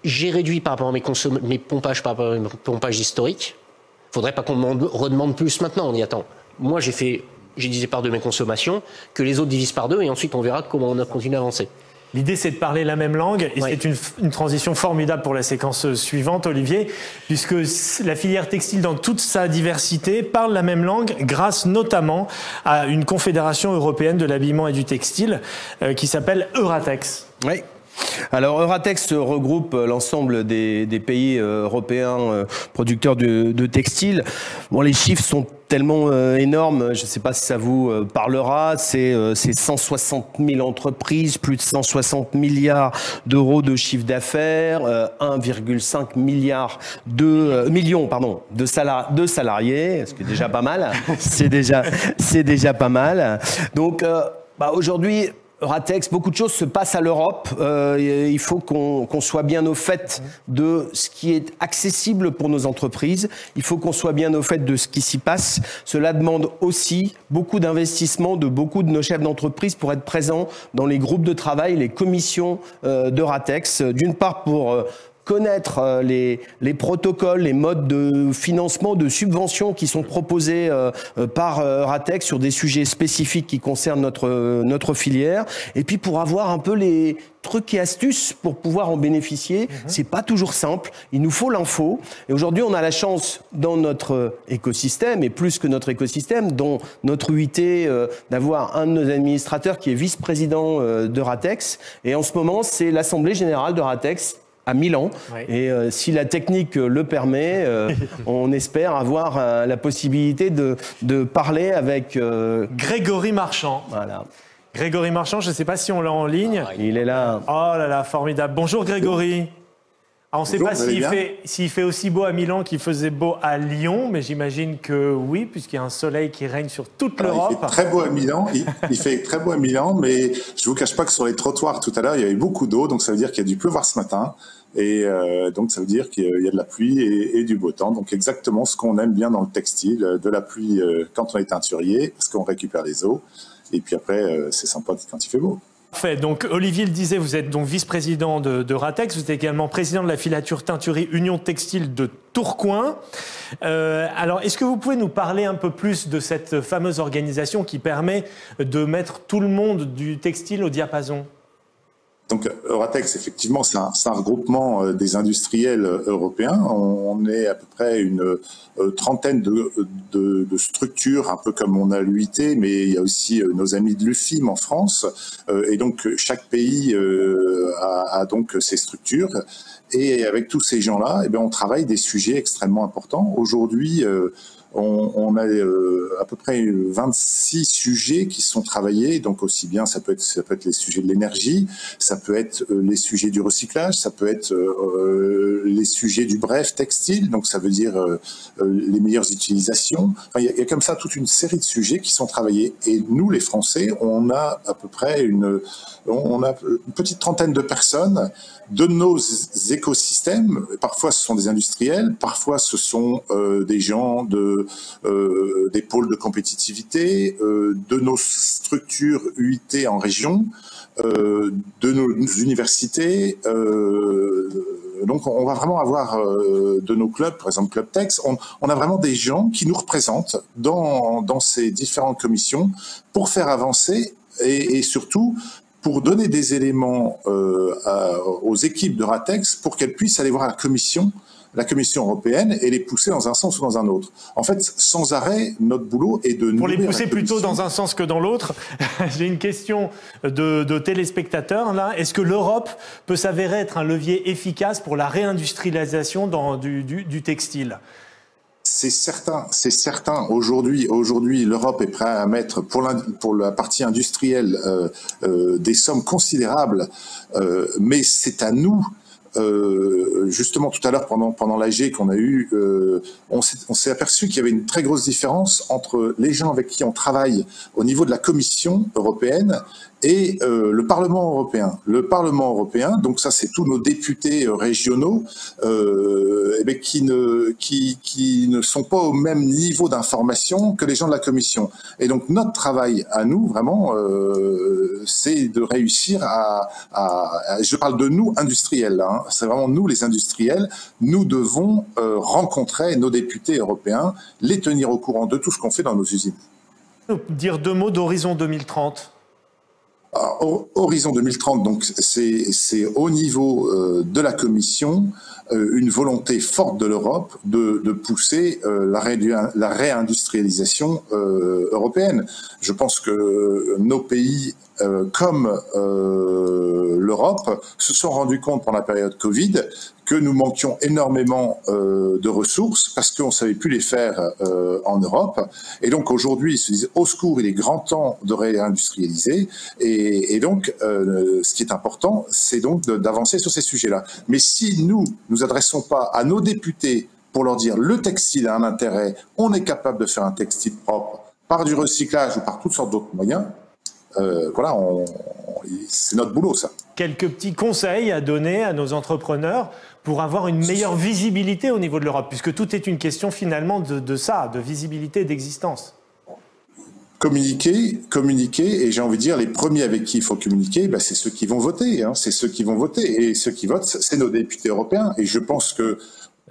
j'ai réduit par rapport à mes pompages, par rapport à mes pompages historiques. Il ne faudrait pas qu'on redemande plus maintenant, on y attend. Moi, j'ai divisé par 2 mes consommations, que les autres divisent par 2, et ensuite on verra comment on continue à avancer. L'idée, c'est de parler la même langue, et c'est une transition formidable pour la séquence suivante, Olivier, puisque la filière textile, dans toute sa diversité, parle la même langue grâce notamment à une confédération européenne de l'habillement et du textile qui s'appelle Euratex. Oui. Alors Euratex regroupe l'ensemble des pays européens producteurs de textiles. Bon, les chiffres sont tellement énormes, je ne sais pas si ça vous parlera, c'est 160 000 entreprises, plus de 160 milliards d'euros de chiffre d'affaires, 1,5 million de salariés, ce qui est déjà pas mal, c'est déjà pas mal. Donc aujourd'hui, Euratex, beaucoup de choses se passent à l'Europe. Il faut qu'on soit bien au fait de ce qui est accessible pour nos entreprises. Il faut qu'on soit bien au fait de ce qui s'y passe. Cela demande aussi beaucoup d'investissement de beaucoup de nos chefs d'entreprise pour être présents dans les groupes de travail, les commissions d'Euratex. D'une part pour connaître les protocoles, les modes de financement, de subventions qui sont proposés par Euratex sur des sujets spécifiques qui concernent notre filière, et puis pour avoir un peu les trucs et astuces pour pouvoir en bénéficier. C'est pas toujours simple, il nous faut l'info, et aujourd'hui on a la chance dans notre écosystème, et plus que notre écosystème, dans notre UIT, d'avoir un de nos administrateurs qui est vice-président d'Euratex, et en ce moment c'est l'Assemblée Générale d'Euratex à Milan. Et si la technique le permet, on espère avoir la possibilité de parler avec Grégory Marchand. Voilà. Grégory Marchand, je ne sais pas si on l'a en ligne. Il est là. Oh là là, formidable. Bonjour Grégory. Ah, on ne sait pas s'il fait aussi beau à Milan qu'il faisait beau à Lyon, mais j'imagine que oui, puisqu'il y a un soleil qui règne sur toute l'Europe. Il fait très beau à Milan, il fait très beau à Milan, mais je ne vous cache pas que sur les trottoirs tout à l'heure, il y avait beaucoup d'eau, donc ça veut dire qu'il y a dû pleuvoir ce matin. Et donc ça veut dire qu'il y a de la pluie et du beau temps. Donc exactement ce qu'on aime bien dans le textile, de la pluie quand on est teinturier, parce qu'on récupère les eaux. Et puis après, c'est sympa quand il fait beau. Parfait. Donc Olivier le disait, vous êtes donc vice-président d'Euratex, vous êtes également président de la filature teinturie Union Textile de Tourcoing. Alors, est-ce que vous pouvez nous parler un peu plus de cette fameuse organisation qui permet de mettre tout le monde du textile au diapason ? Donc Euratex, effectivement, c'est un regroupement des industriels européens. On est à peu près une trentaine de structures, un peu comme on a l'UIT, mais il y a aussi nos amis de l'UFIM en France. Et donc chaque pays a donc ses structures. Et avec tous ces gens-là, eh bien, on travaille des sujets extrêmement importants. Aujourd'hui, on a à peu près 26 sujets qui sont travaillés, donc aussi bien ça peut être les sujets de l'énergie, ça peut être les sujets du recyclage, ça peut être les sujets du bref textile, donc ça veut dire les meilleures utilisations. Enfin, il y a comme ça toute une série de sujets qui sont travaillés. Et nous, les Français, on a à peu près une petite trentaine de personnes de nos écosystèmes. Parfois, ce sont des industriels, parfois ce sont des gens des pôles de compétitivité, de nos structures UIT en région, de nos universités. Donc, on va vraiment avoir de nos clubs, par exemple Club Tex, on a vraiment des gens qui nous représentent dans ces différentes commissions pour faire avancer et surtout pour donner des éléments aux équipes d'Euratex pour qu'elles puissent aller voir la Commission européenne et les pousser dans un sens ou dans un autre. En fait, sans arrêt, notre boulot est de... Pour les pousser plutôt dans un sens que dans l'autre, j'ai une question de téléspectateurs. Là. Est-ce que l'Europe peut s'avérer être un levier efficace pour la réindustrialisation du textile ? C'est certain. Aujourd'hui, l'Europe est prête à mettre pour la partie industrielle des sommes considérables, mais c'est à nous. Justement, tout à l'heure, pendant l'AG qu'on a eu, on s'est aperçu qu'il y avait une très grosse différence entre les gens avec qui on travaille au niveau de la Commission européenne et le Parlement européen. Le Parlement européen, donc ça c'est tous nos députés régionaux, qui ne sont pas au même niveau d'information que les gens de la Commission. Et donc notre travail à nous, vraiment, c'est de réussir je parle de nous industriels, là, hein, c'est vraiment nous les industriels, nous devons rencontrer nos députés européens, les tenir au courant de tout ce qu'on fait dans nos usines. Dire deux mots d'Horizon 2030. Horizon 2030, donc c'est au niveau de la Commission une volonté forte de l'Europe de pousser la réindustrialisation européenne. Je pense que nos pays comme l'Europe se sont rendus compte pendant la période Covid que nous manquions énormément de ressources parce qu'on ne savait plus les faire en Europe. Et donc aujourd'hui, ils se disent au secours, il est grand temps de réindustrialiser. Et donc, ce qui est important, c'est donc d'avancer sur ces sujets-là. Mais si nous adressons pas à nos députés pour leur dire le textile a un intérêt, on est capable de faire un textile propre par du recyclage ou par toutes sortes d'autres moyens, voilà, c'est notre boulot, ça. Quelques petits conseils à donner à nos entrepreneurs pour avoir une meilleure visibilité au niveau de l'Europe, puisque tout est une question finalement de ça, de visibilité et d'existence. Communiquer, et j'ai envie de dire, les premiers avec qui il faut communiquer, c'est ceux qui vont voter, hein, c'est ceux qui vont voter, et ceux qui votent, c'est nos députés européens, et je pense que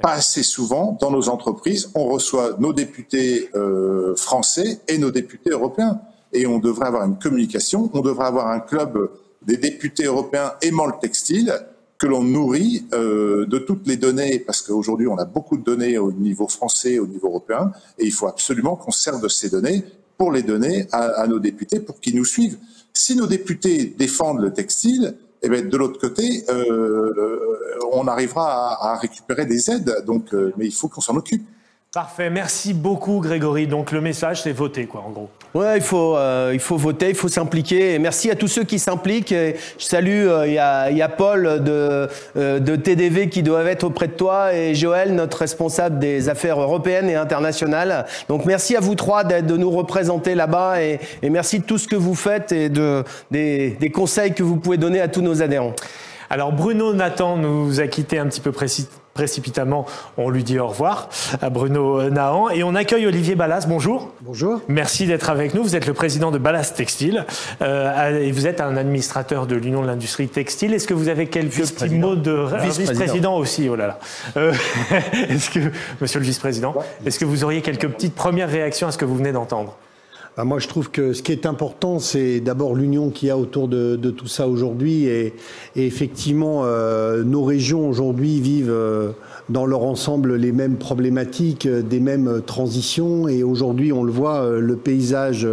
pas assez souvent, dans nos entreprises, on reçoit nos députés français et nos députés européens. Et on devrait avoir une communication, on devrait avoir un club des députés européens aimant le textile, que l'on nourrit de toutes les données, parce qu'aujourd'hui on a beaucoup de données au niveau français, au niveau européen, et il faut absolument qu'on serve de ces données pour les donner à nos députés, pour qu'ils nous suivent. Si nos députés défendent le textile, eh bien, de l'autre côté, on arrivera à récupérer des aides, donc, mais il faut qu'on s'en occupe. Parfait, merci beaucoup Grégory. Donc le message c'est voter quoi en gros. Ouais, il faut voter, il faut s'impliquer. Et merci à tous ceux qui s'impliquent. Je salue, il y a Paul de TDV qui doivent être auprès de toi et Joël, notre responsable des affaires européennes et internationales. Donc merci à vous trois de nous représenter là-bas et merci de tout ce que vous faites et des conseils que vous pouvez donner à tous nos adhérents. Alors Bruno Nathan nous a quitté un petit peu précipitamment, on lui dit au revoir à Bruno Nahan et on accueille Olivier Ballas. Bonjour. Bonjour. Merci d'être avec nous. Vous êtes le président de Ballas Textile et vous êtes un administrateur de l'Union de l'industrie textile. Est-ce que vous avez quelques petits mots de vice-président aussi? Oh là là. Est-ce que, monsieur le vice-président, est-ce que vous auriez quelques petites premières réactions à ce que vous venez d'entendre? Moi, je trouve que ce qui est important, c'est d'abord l'union qu'il y a autour de tout ça aujourd'hui. Et effectivement, nos régions aujourd'hui vivent dans leur ensemble les mêmes problématiques, des mêmes transitions. Et aujourd'hui, on le voit, le paysage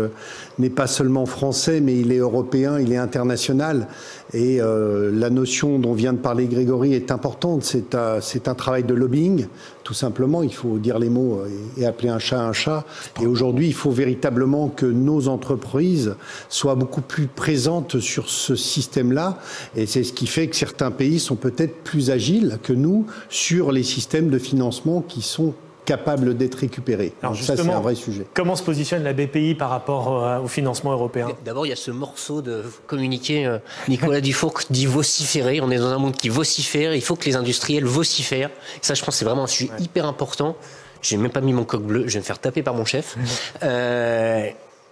n'est pas seulement français, mais il est européen, il est international. Et la notion dont vient de parler Grégory est importante. C'est un travail de lobbying, tout simplement. Il faut dire les mots et appeler un chat un chat. Et aujourd'hui, il faut véritablement que nos entreprises soient beaucoup plus présentes sur ce système-là. Et c'est ce qui fait que certains pays sont peut-être plus agiles que nous sur les systèmes de financement qui sont capables d'être récupérés. Alors ça, c'est un vrai sujet. Comment se positionne la BPI par rapport au financement européen? D'abord, il y a ce morceau de communiqué. Nicolas Dufour dit vociférer. On est dans un monde qui vocifère. Il faut que les industriels vocifèrent. Et ça, je pense que c'est vraiment un sujet hyper important. J'ai même pas mis mon coq bleu. Je vais me faire taper par mon chef.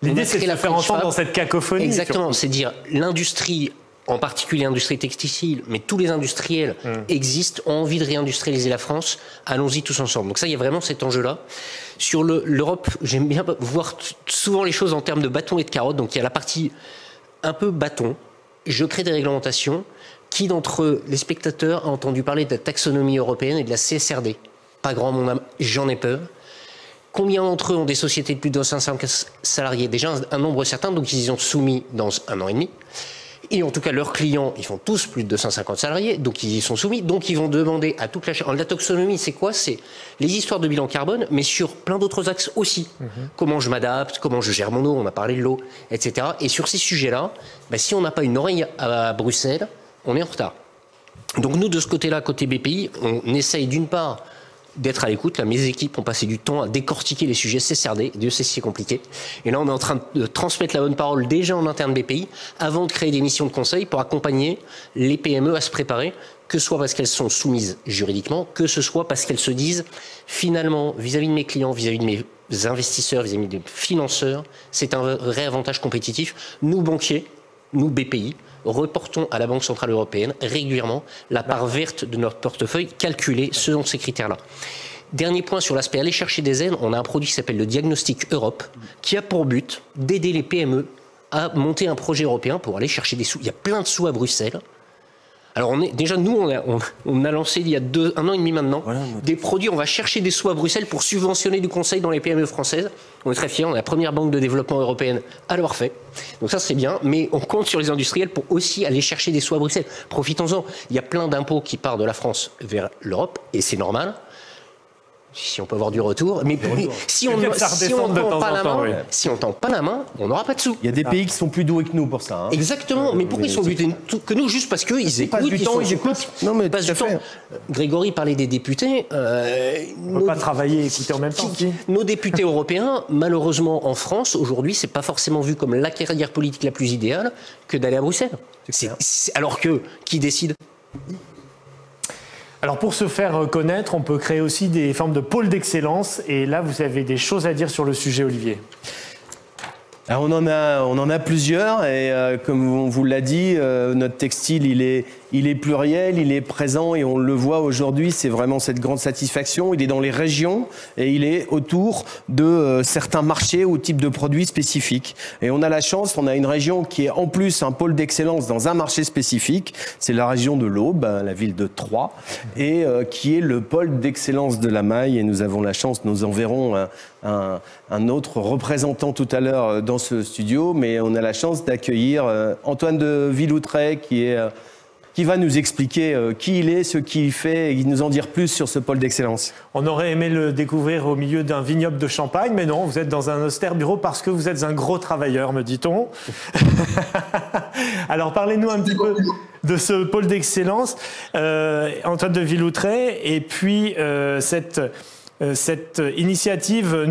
L'idée, c'est de la faire entendre dans cette cacophonie. Exactement. C'est dire l'industrie, en particulier l'industrie textile, mais tous les industriels existent, ont envie de réindustrialiser la France. Allons-y tous ensemble. Donc ça, il y a vraiment cet enjeu-là. Sur l'Europe, j'aime bien voir souvent les choses en termes de bâton et de carotte. Donc il y a la partie un peu bâton. Je crée des réglementations. Qui d'entre les spectateurs a entendu parler de la taxonomie européenne et de la CSRD? Pas grand monde, j'en ai peur. Combien d'entre eux ont des sociétés de plus de 500 salariés? Déjà un nombre certain, donc ils y ont soumis dans 1 an et demi. Et en tout cas, leurs clients, ils font tous plus de 250 salariés, donc ils y sont soumis. Donc ils vont demander à toute la chaîne. La taxonomie, c'est quoi? C'est les histoires de bilan carbone, mais sur plein d'autres axes aussi. Comment je m'adapte, comment je gère mon eau, on a parlé de l'eau, etc. Et sur ces sujets-là, si on n'a pas une oreille à Bruxelles, on est en retard. Donc nous, de ce côté-là, côté BPI, on essaye d'une part d'être à l'écoute. Là, mes équipes ont passé du temps à décortiquer les sujets CSRD. Dieu sait si c'est compliqué. Et là, on est en train de transmettre la bonne parole déjà en interne BPI avant de créer des missions de conseil pour accompagner les PME à se préparer, que ce soit parce qu'elles sont soumises juridiquement, que ce soit parce qu'elles se disent finalement, vis-à-vis de mes clients, vis-à-vis de mes investisseurs, vis-à-vis des financeurs, c'est un vrai avantage compétitif. Nous, banquiers, nous, BPI, reportons à la Banque Centrale Européenne régulièrement la part verte de notre portefeuille calculée selon ces critères-là. Dernier point sur l'aspect aller chercher des aides, on a un produit qui s'appelle le Diagnostic Europe, qui a pour but d'aider les PME à monter un projet européen pour aller chercher des sous. Il y a plein de sous à Bruxelles. Alors on a lancé il y a 1 an et demi maintenant des produits, on va chercher des sous à Bruxelles pour subventionner du conseil dans les PME françaises. On est très fiers, on est la première banque de développement européenne à l'avoir fait. Donc ça c'est bien, mais on compte sur les industriels pour aussi aller chercher des sous à Bruxelles. Profitons-en, il y a plein d'impôts qui partent de la France vers l'Europe, et c'est normal. Si on peut avoir du retour, mais si on ne tend pas la main, on n'aura pas de sous. Il y a des pays qui sont plus doués que nous pour ça. Hein. Exactement, mais pourquoi ils sont plus doués que nous? Juste parce qu'ils écoutent, ils écoutent. Non, mais passent du temps. Grégory parlait des députés. On ne peut pas travailler et écouter en même temps. Nos députés européens, malheureusement en France, aujourd'hui, c'est pas forcément vu comme la carrière politique la plus idéale que d'aller à Bruxelles. Alors que, qui décide? Alors pour se faire connaître, on peut créer aussi des formes de pôles d'excellence. Et là, vous avez des choses à dire sur le sujet, Olivier. Alors on en a plusieurs et comme on vous l'a dit, notre textile il est pluriel, il est présent et on le voit aujourd'hui, c'est vraiment cette grande satisfaction. Il est dans les régions et il est autour de certains marchés ou types de produits spécifiques. Et on a la chance, on a une région qui est en plus un pôle d'excellence dans un marché spécifique, c'est la région de l'Aube, la ville de Troyes, et qui est le pôle d'excellence de la maille. Et nous avons la chance, nous en verrons un autre représentant tout à l'heure dans ce studio, mais on a la chance d'accueillir Antoine de Villoutret qui va nous expliquer qui il est, ce qu'il fait et nous en dire plus sur ce pôle d'excellence. On aurait aimé le découvrir au milieu d'un vignoble de Champagne, mais non, vous êtes dans un austère bureau parce que vous êtes un gros travailleur, me dit-on. Alors parlez-nous un petit peu de ce pôle d'excellence, Antoine de Villoutret, et puis cette initiative,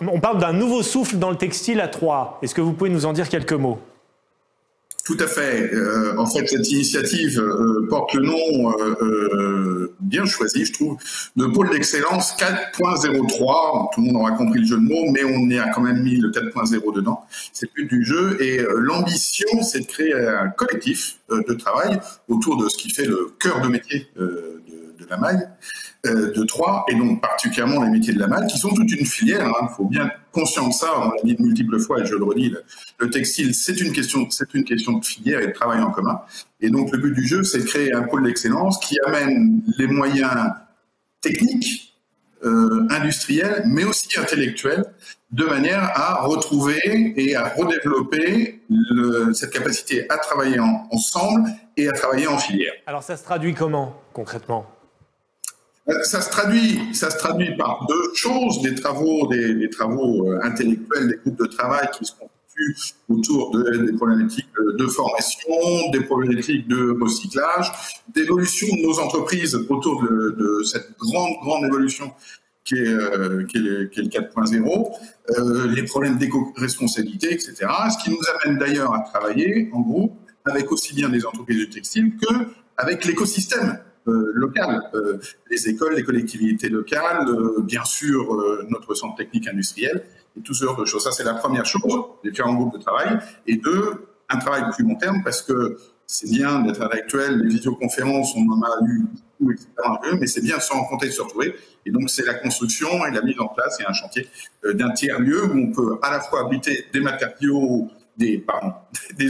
on parle d'un nouveau souffle dans le textile à Troyes. Est-ce que vous pouvez nous en dire quelques mots ? Tout à fait. En fait, cette initiative porte le nom bien choisi, je trouve, de pôle d'excellence 4.03. Tout le monde aura compris le jeu de mots, mais on a quand même mis le 4.0 dedans. C'est le but du jeu. Et l'ambition, c'est de créer un collectif de travail autour de ce qui fait le cœur de métier de la maille de Troyes, et donc particulièrement les métiers de la maille, qui sont toute une filière. Il faut bien être conscient de ça. On l'a dit de multiples fois, et je le redis, le textile, c'est une question de filière et de travail en commun. Et donc le but du jeu, c'est de créer un pôle d'excellence qui amène les moyens techniques, industriels, mais aussi intellectuels, de manière à retrouver et à redévelopper cette capacité à travailler ensemble et à travailler en filière. Alors ça se traduit comment, concrètement ? Ça se traduit par deux choses, des travaux intellectuels, des groupes de travail qui se constituent autour des problématiques de formation, des problématiques de recyclage, d'évolution de nos entreprises autour de cette grande évolution qui est le 4.0, les problèmes d'éco-responsabilité, etc. Ce qui nous amène d'ailleurs à travailler en groupe avec aussi bien des entreprises du textile qu'avec l'écosystème local, les écoles, les collectivités locales, bien sûr notre centre technique industriel et tout ce genre de choses. Ça, c'est la première chose, les différents groupes de travail. Et deux, un travail plus long terme, parce que c'est bien d'être intellectuel, les visioconférences, on en a eu beaucoup, etc., mais c'est bien de se rencontrer, de se retrouver. Et donc, c'est la construction et la mise en place et un chantier d'un tiers-lieu où on peut à la fois abriter des matériaux, des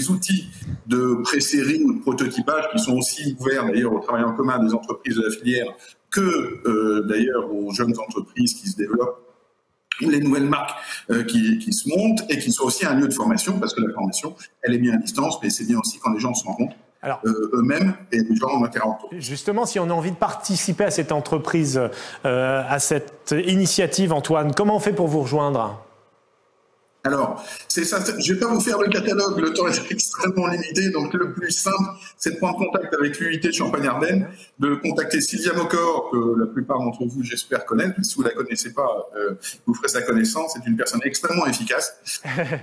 outils de pré-série ou de prototypage qui sont aussi ouverts d'ailleurs au travail en commun des entreprises de la filière que d'ailleurs aux jeunes entreprises qui se développent les nouvelles marques qui se montent et qui sont aussi un lieu de formation, parce que la formation, elle est bien à distance, mais c'est bien aussi quand les gens se rencontrent eux-mêmes et les gens en interactant. Justement, si on a envie de participer à cette entreprise, à cette initiative, Antoine, comment on fait pour vous rejoindre ? Alors, c'est ça. Je ne vais pas vous faire le catalogue, le temps est extrêmement limité, donc le plus simple, c'est de prendre contact avec l'UIT de Champagne-Ardenne, de contacter Sylvia Mocor, que la plupart d'entre vous, j'espère, connaissent. Si vous ne la connaissez pas, vous ferez sa connaissance. C'est une personne extrêmement efficace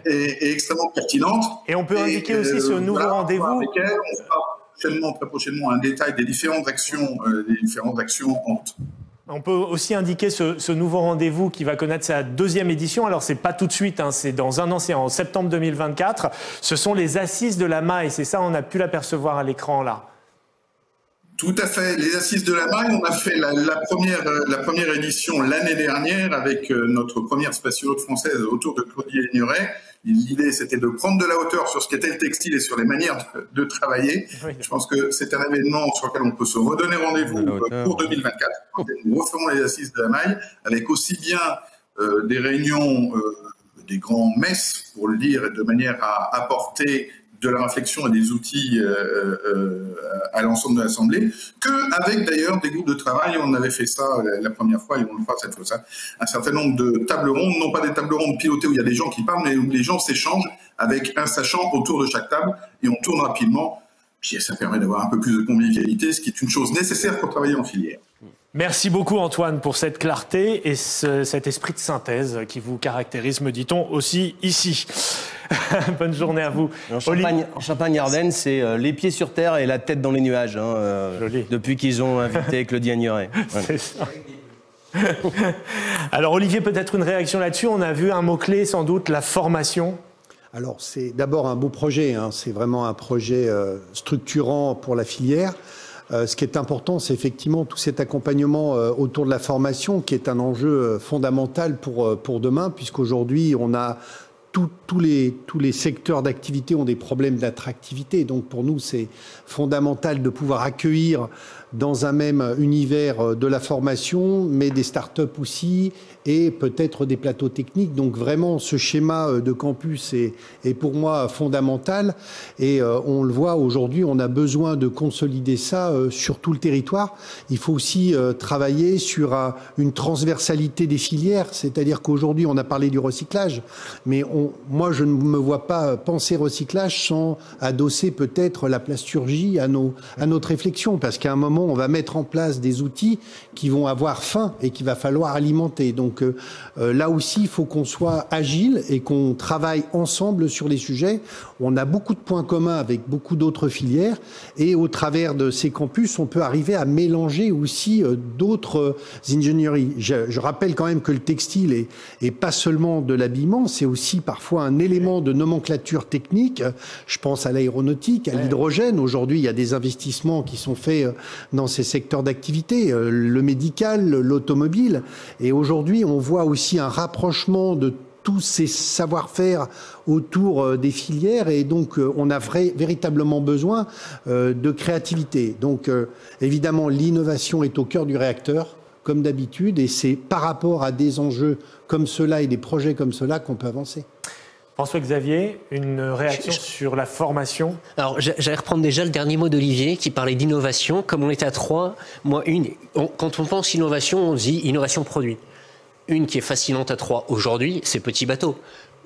et extrêmement pertinente. Et on peut indiquer aussi ce nouveau rendez-vous. Avec elle, on fera très prochainement un détail des différentes actions en route. On peut aussi indiquer ce nouveau rendez-vous qui va connaître sa 2e édition. Alors, c'est pas tout de suite, hein, c'est dans un an, c'est en septembre 2024. Ce sont les Assises de la Maille, c'est ça, on a pu l'apercevoir à l'écran là. Tout à fait. Les Assises de la Maille, on a fait la première édition l'année dernière avec notre première spatiologue française autour de Claudie Lignoret. L'idée, c'était de prendre de la hauteur sur ce qu'était le textile et sur les manières de travailler. Oui. Je pense que c'est un événement sur lequel on peut se redonner rendez-vous pour 2024. Nous referons les Assises de la Maille avec aussi bien des réunions, des grands messes, pour le dire, de manière à apporter de la réflexion et des outils à l'ensemble de l'Assemblée, qu'avec d'ailleurs des groupes de travail. On avait fait ça la première fois et on le fera cette fois-ci. Un certain nombre de tables rondes, non pas des tables rondes pilotées où il y a des gens qui parlent, mais où les gens s'échangent avec un sachant autour de chaque table et on tourne rapidement. Puis ça permet d'avoir un peu plus de convivialité, ce qui est une chose nécessaire pour travailler en filière. Merci beaucoup Antoine pour cette clarté et cet esprit de synthèse qui vous caractérise, me dit-on, aussi ici. Bonne journée à vous. En Champagne-Ardenne, c'est les pieds sur terre et la tête dans les nuages, depuis qu'ils ont invité Claudie Lignoret. Voilà. C'est ça. Alors Olivier, peut-être une réaction là-dessus. On a vu un mot-clé, sans doute, la formation. Alors c'est d'abord un beau projet, hein. C'est vraiment un projet structurant pour la filière. Ce qui est important, c'est effectivement tout cet accompagnement autour de la formation qui est un enjeu fondamental pour demain, puisqu'aujourd'hui, on a tous les secteurs d'activité ont des problèmes d'attractivité. Donc pour nous, c'est fondamental de pouvoir accueillir dans un même univers de la formation, mais des start-up aussi, et peut-être des plateaux techniques. Donc vraiment, ce schéma de campus est pour moi fondamental. Et on le voit aujourd'hui, on a besoin de consolider ça sur tout le territoire. Il faut aussi travailler sur une transversalité des filières, c'est-à-dire qu'aujourd'hui, on a parlé du recyclage, mais moi, je ne me vois pas penser recyclage sans adosser peut-être la plasturgie à notre réflexion, parce qu'à un moment, on va mettre en place des outils qui vont avoir faim et qu'il va falloir alimenter. Donc là aussi, il faut qu'on soit agile et qu'on travaille ensemble sur les sujets. On a beaucoup de points communs avec beaucoup d'autres filières et au travers de ces campus, on peut arriver à mélanger aussi d'autres ingénieries. Je rappelle quand même que le textile est pas seulement de l'habillement, c'est aussi parfois un élément de nomenclature technique. Je pense à l'aéronautique, à l'hydrogène. Aujourd'hui, il y a des investissements qui sont faits dans ces secteurs d'activité, le médical, l'automobile. Et aujourd'hui, on voit aussi un rapprochement de tous ces savoir-faire autour des filières et donc on a véritablement besoin de créativité. Donc évidemment, l'innovation est au cœur du réacteur, comme d'habitude, et c'est par rapport à des enjeux comme cela et des projets comme cela qu'on peut avancer. François-Xavier, une réaction sur la formation? Alors, j'allais reprendre déjà le dernier mot d'Olivier qui parlait d'innovation. Comme on était à 3, moi, quand on pense innovation, on dit innovation produit. Une qui est fascinante à 3 aujourd'hui, c'est Petit Bateau.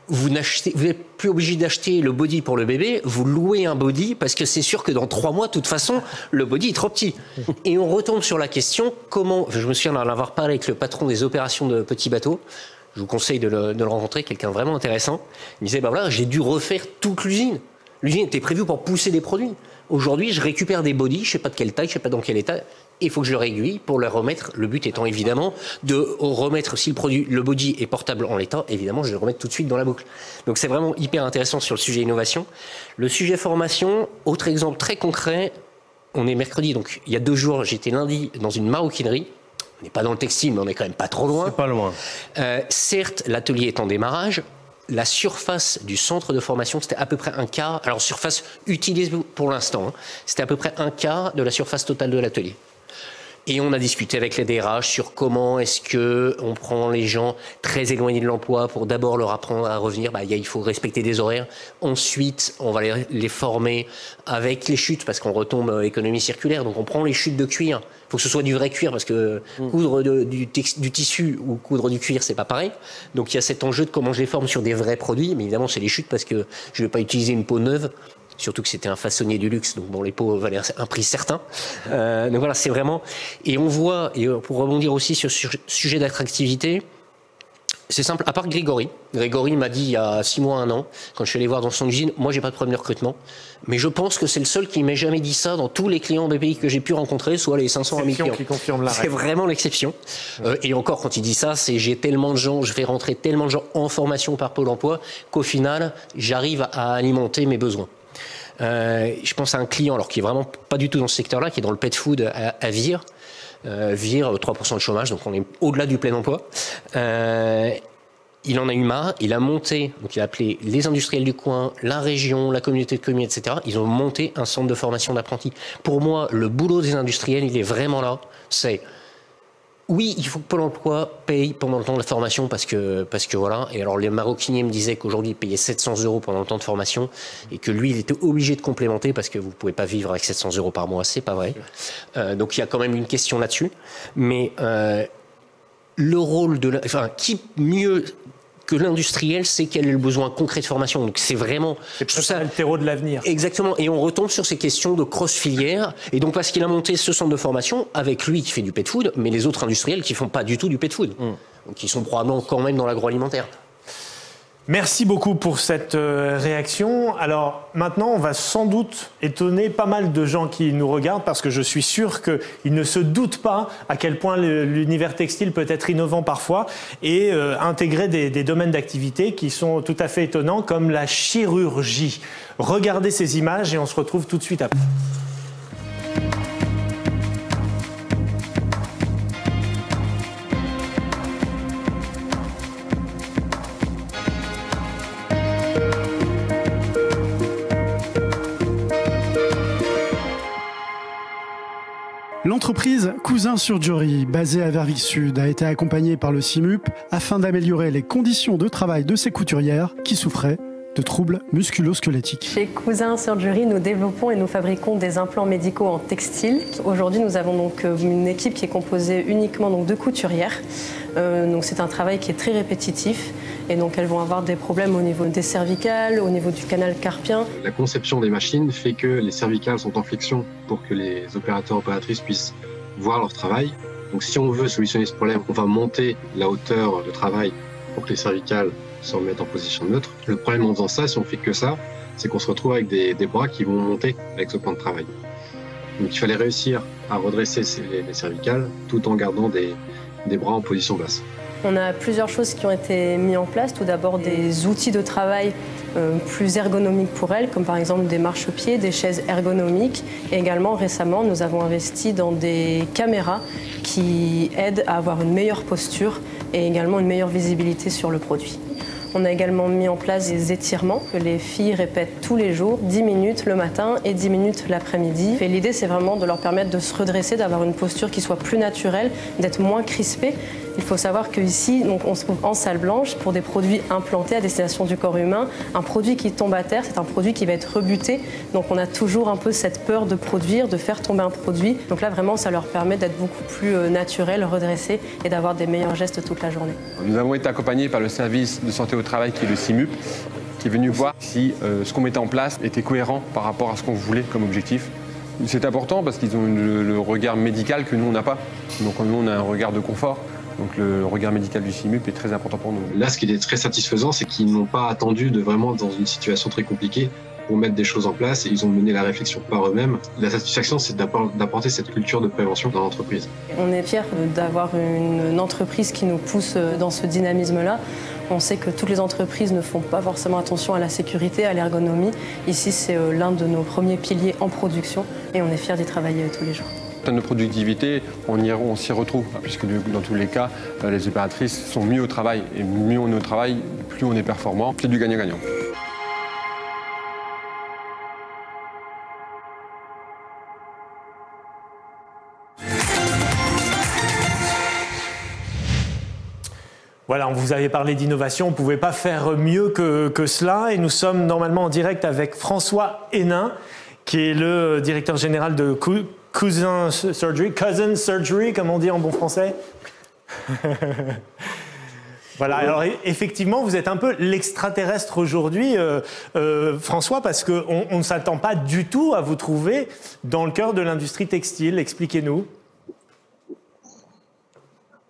Vous n'êtes plus obligé d'acheter le body pour le bébé, vous louez un body parce que c'est sûr que dans 3 mois, de toute façon, le body est trop petit. Et on retombe sur la question, comment... Je me souviens d'en avoir parlé avec le patron des opérations de Petit Bateau. Je vous conseille de le rencontrer, quelqu'un vraiment intéressant. Il me disait, voilà, j'ai dû refaire toute l'usine. L'usine était prévue pour pousser des produits. Aujourd'hui, je récupère des bodys, je ne sais pas de quelle taille, je ne sais pas dans quel état, il faut que je le réaiguille pour le remettre. Le but étant évidemment de remettre, si le body est portable en l'état, évidemment, je vais le remettre tout de suite dans la boucle. Donc c'est vraiment hyper intéressant sur le sujet innovation. Le sujet formation, autre exemple très concret, on est mercredi, donc il y a 2 jours, j'étais lundi dans une maroquinerie. On n'est pas dans le textile, mais on est quand même pas trop loin. C'est pas loin. Certes, l'atelier est en démarrage. La surface du centre de formation, c'était à peu près un quart. Alors, surface utilisée pour l'instant, hein, c'était à peu près un quart de la surface totale de l'atelier. Et on a discuté avec les DRH sur comment est-ce que on prend les gens très éloignés de l'emploi pour d'abord leur apprendre à revenir. Il faut respecter des horaires. Ensuite, on va les former avec les chutes parce qu'on retombe économie circulaire. Donc on prend les chutes de cuir. Il faut que ce soit du vrai cuir parce que coudre du tissu ou coudre du cuir, c'est pas pareil. Donc il y a cet enjeu de comment je les forme sur des vrais produits. Mais évidemment, c'est les chutes parce que je vais pas utiliser une peau neuve. Surtout que c'était un façonnier du luxe, donc bon, les peaux valaient un prix certain. Donc voilà, c'est vraiment... Et on voit, et pour rebondir aussi sur ce sujet d'attractivité, c'est simple, à part Grégory m'a dit il y a 6 mois, 1 an, quand je suis allé voir dans son usine, moi j'ai pas de problème de recrutement, mais je pense que c'est le seul qui m'ait jamais dit ça dans tous les clients BPI que j'ai pu rencontrer, soit les 500 à 1000 clients. Qui confirme la règle. C'est vraiment l'exception. Et encore, quand il dit ça, c'est j'ai tellement de gens, je fais rentrer tellement de gens en formation par Pôle emploi, qu'au final, j'arrive à alimenter mes besoins. Je pense à un client, alors qui est vraiment pas du tout dans ce secteur-là, qui est dans le pet food à Vire. Vire, 3% de chômage, donc on est au-delà du plein emploi. Il en a eu marre, il a monté, donc il a appelé les industriels du coin, la région, la communauté de communes, etc. Ils ont monté un centre de formation d'apprentis. Pour moi, le boulot des industriels, il est vraiment là. C'est... Oui, il faut que Pôle emploi paye pendant le temps de la formation parce que voilà. Et alors les maroquiniers me disaient qu'aujourd'hui ils payaient 700 € pendant le temps de formation et que lui il était obligé de complémenter parce que vous pouvez pas vivre avec 700 € par mois, c'est pas vrai. Donc il y a quand même une question là-dessus. Mais le rôle de, qui mieux que l'industriel sait quel est le besoin concret de formation. Donc c'est vraiment tout ça le terreau de l'avenir. Exactement. Et on retombe sur ces questions de cross-filière. Et donc parce qu'il a monté ce centre de formation avec lui qui fait du pet food, mais les autres industriels qui font pas du tout du pet food, donc qui sont probablement quand même dans l'agroalimentaire. Merci beaucoup pour cette réaction. Alors maintenant, on va sans doute étonner pas mal de gens qui nous regardent parce que je suis sûr qu'ils ne se doutent pas à quel point l'univers textile peut être innovant parfois et intégrer des domaines d'activité qui sont tout à fait étonnants comme la chirurgie. Regardez ces images et on se retrouve tout de suite après. L'entreprise Cousin-sur-Jory, basée à Verviers-Sud, a été accompagnée par le CIMUP afin d'améliorer les conditions de travail de ses couturières qui souffraient de troubles musculo-squelettiques. Chez Cousin-sur-Jory, nous développons et nous fabriquons des implants médicaux en textile. Aujourd'hui, nous avons donc une équipe qui est composée uniquement donc de couturières. Donc c'est un travail qui est très répétitif et donc elles vont avoir des problèmes au niveau des cervicales, au niveau du canal carpien. La conception des machines fait que les cervicales sont en flexion pour que les opérateurs opératrices puissent voir leur travail. Donc si on veut solutionner ce problème, on va monter la hauteur de travail pour que les cervicales se remettent en position neutre. Le problème en faisant ça, si on fait que ça, c'est qu'on se retrouve avec des bras qui vont monter avec ce plan de travail. Donc il fallait réussir à redresser les cervicales tout en gardant des bras en position basse. On a plusieurs choses qui ont été mises en place. Tout d'abord des outils de travail plus ergonomiques pour elles, comme par exemple des marchepieds, des chaises ergonomiques. Et également récemment, nous avons investi dans des caméras qui aident à avoir une meilleure posture et également une meilleure visibilité sur le produit. On a également mis en place des étirements que les filles répètent tous les jours, 10 minutes le matin et 10 minutes l'après-midi. Et l'idée, c'est vraiment de leur permettre de se redresser, d'avoir une posture qui soit plus naturelle, d'être moins crispée. Il faut savoir qu'ici, on se trouve en salle blanche pour des produits implantés à destination du corps humain. Un produit qui tombe à terre, c'est un produit qui va être rebuté. Donc on a toujours un peu cette peur de produire, de faire tomber un produit. Donc là, vraiment, ça leur permet d'être beaucoup plus naturel, redressé et d'avoir des meilleurs gestes toute la journée. Nous avons été accompagnés par le service de santé au travail qui est le CIMUP, qui est venu voir si ce qu'on mettait en place était cohérent par rapport à ce qu'on voulait comme objectif. C'est important parce qu'ils ont le regard médical que nous, on n'a pas. Donc nous, on a un regard de confort. Donc le regard médical du CIMUP est très important pour nous. Là, ce qui est très satisfaisant, c'est qu'ils n'ont pas attendu de vraiment dans une situation très compliquée pour mettre des choses en place et ils ont mené la réflexion par eux-mêmes. La satisfaction, c'est d'apporter cette culture de prévention dans l'entreprise. On est fiers d'avoir une entreprise qui nous pousse dans ce dynamisme-là. On sait que toutes les entreprises ne font pas forcément attention à la sécurité, à l'ergonomie. Ici, c'est l'un de nos premiers piliers en production et on est fiers d'y travailler tous les jours. En termes de productivité, on s'y retrouve, puisque dans tous les cas, les opératrices sont mieux au travail. Et mieux on est au travail, plus on est performant, c'est du gagnant-gagnant. Voilà, on vous avait parlé d'innovation, on ne pouvait pas faire mieux que cela. Et nous sommes normalement en direct avec François Hénin, qui est le directeur général de Cousin Surgery, comme on dit en bon français. Voilà, alors effectivement, vous êtes un peu l'extraterrestre aujourd'hui, François, parce qu'on ne s'attend pas du tout à vous trouver dans le cœur de l'industrie textile. Expliquez-nous.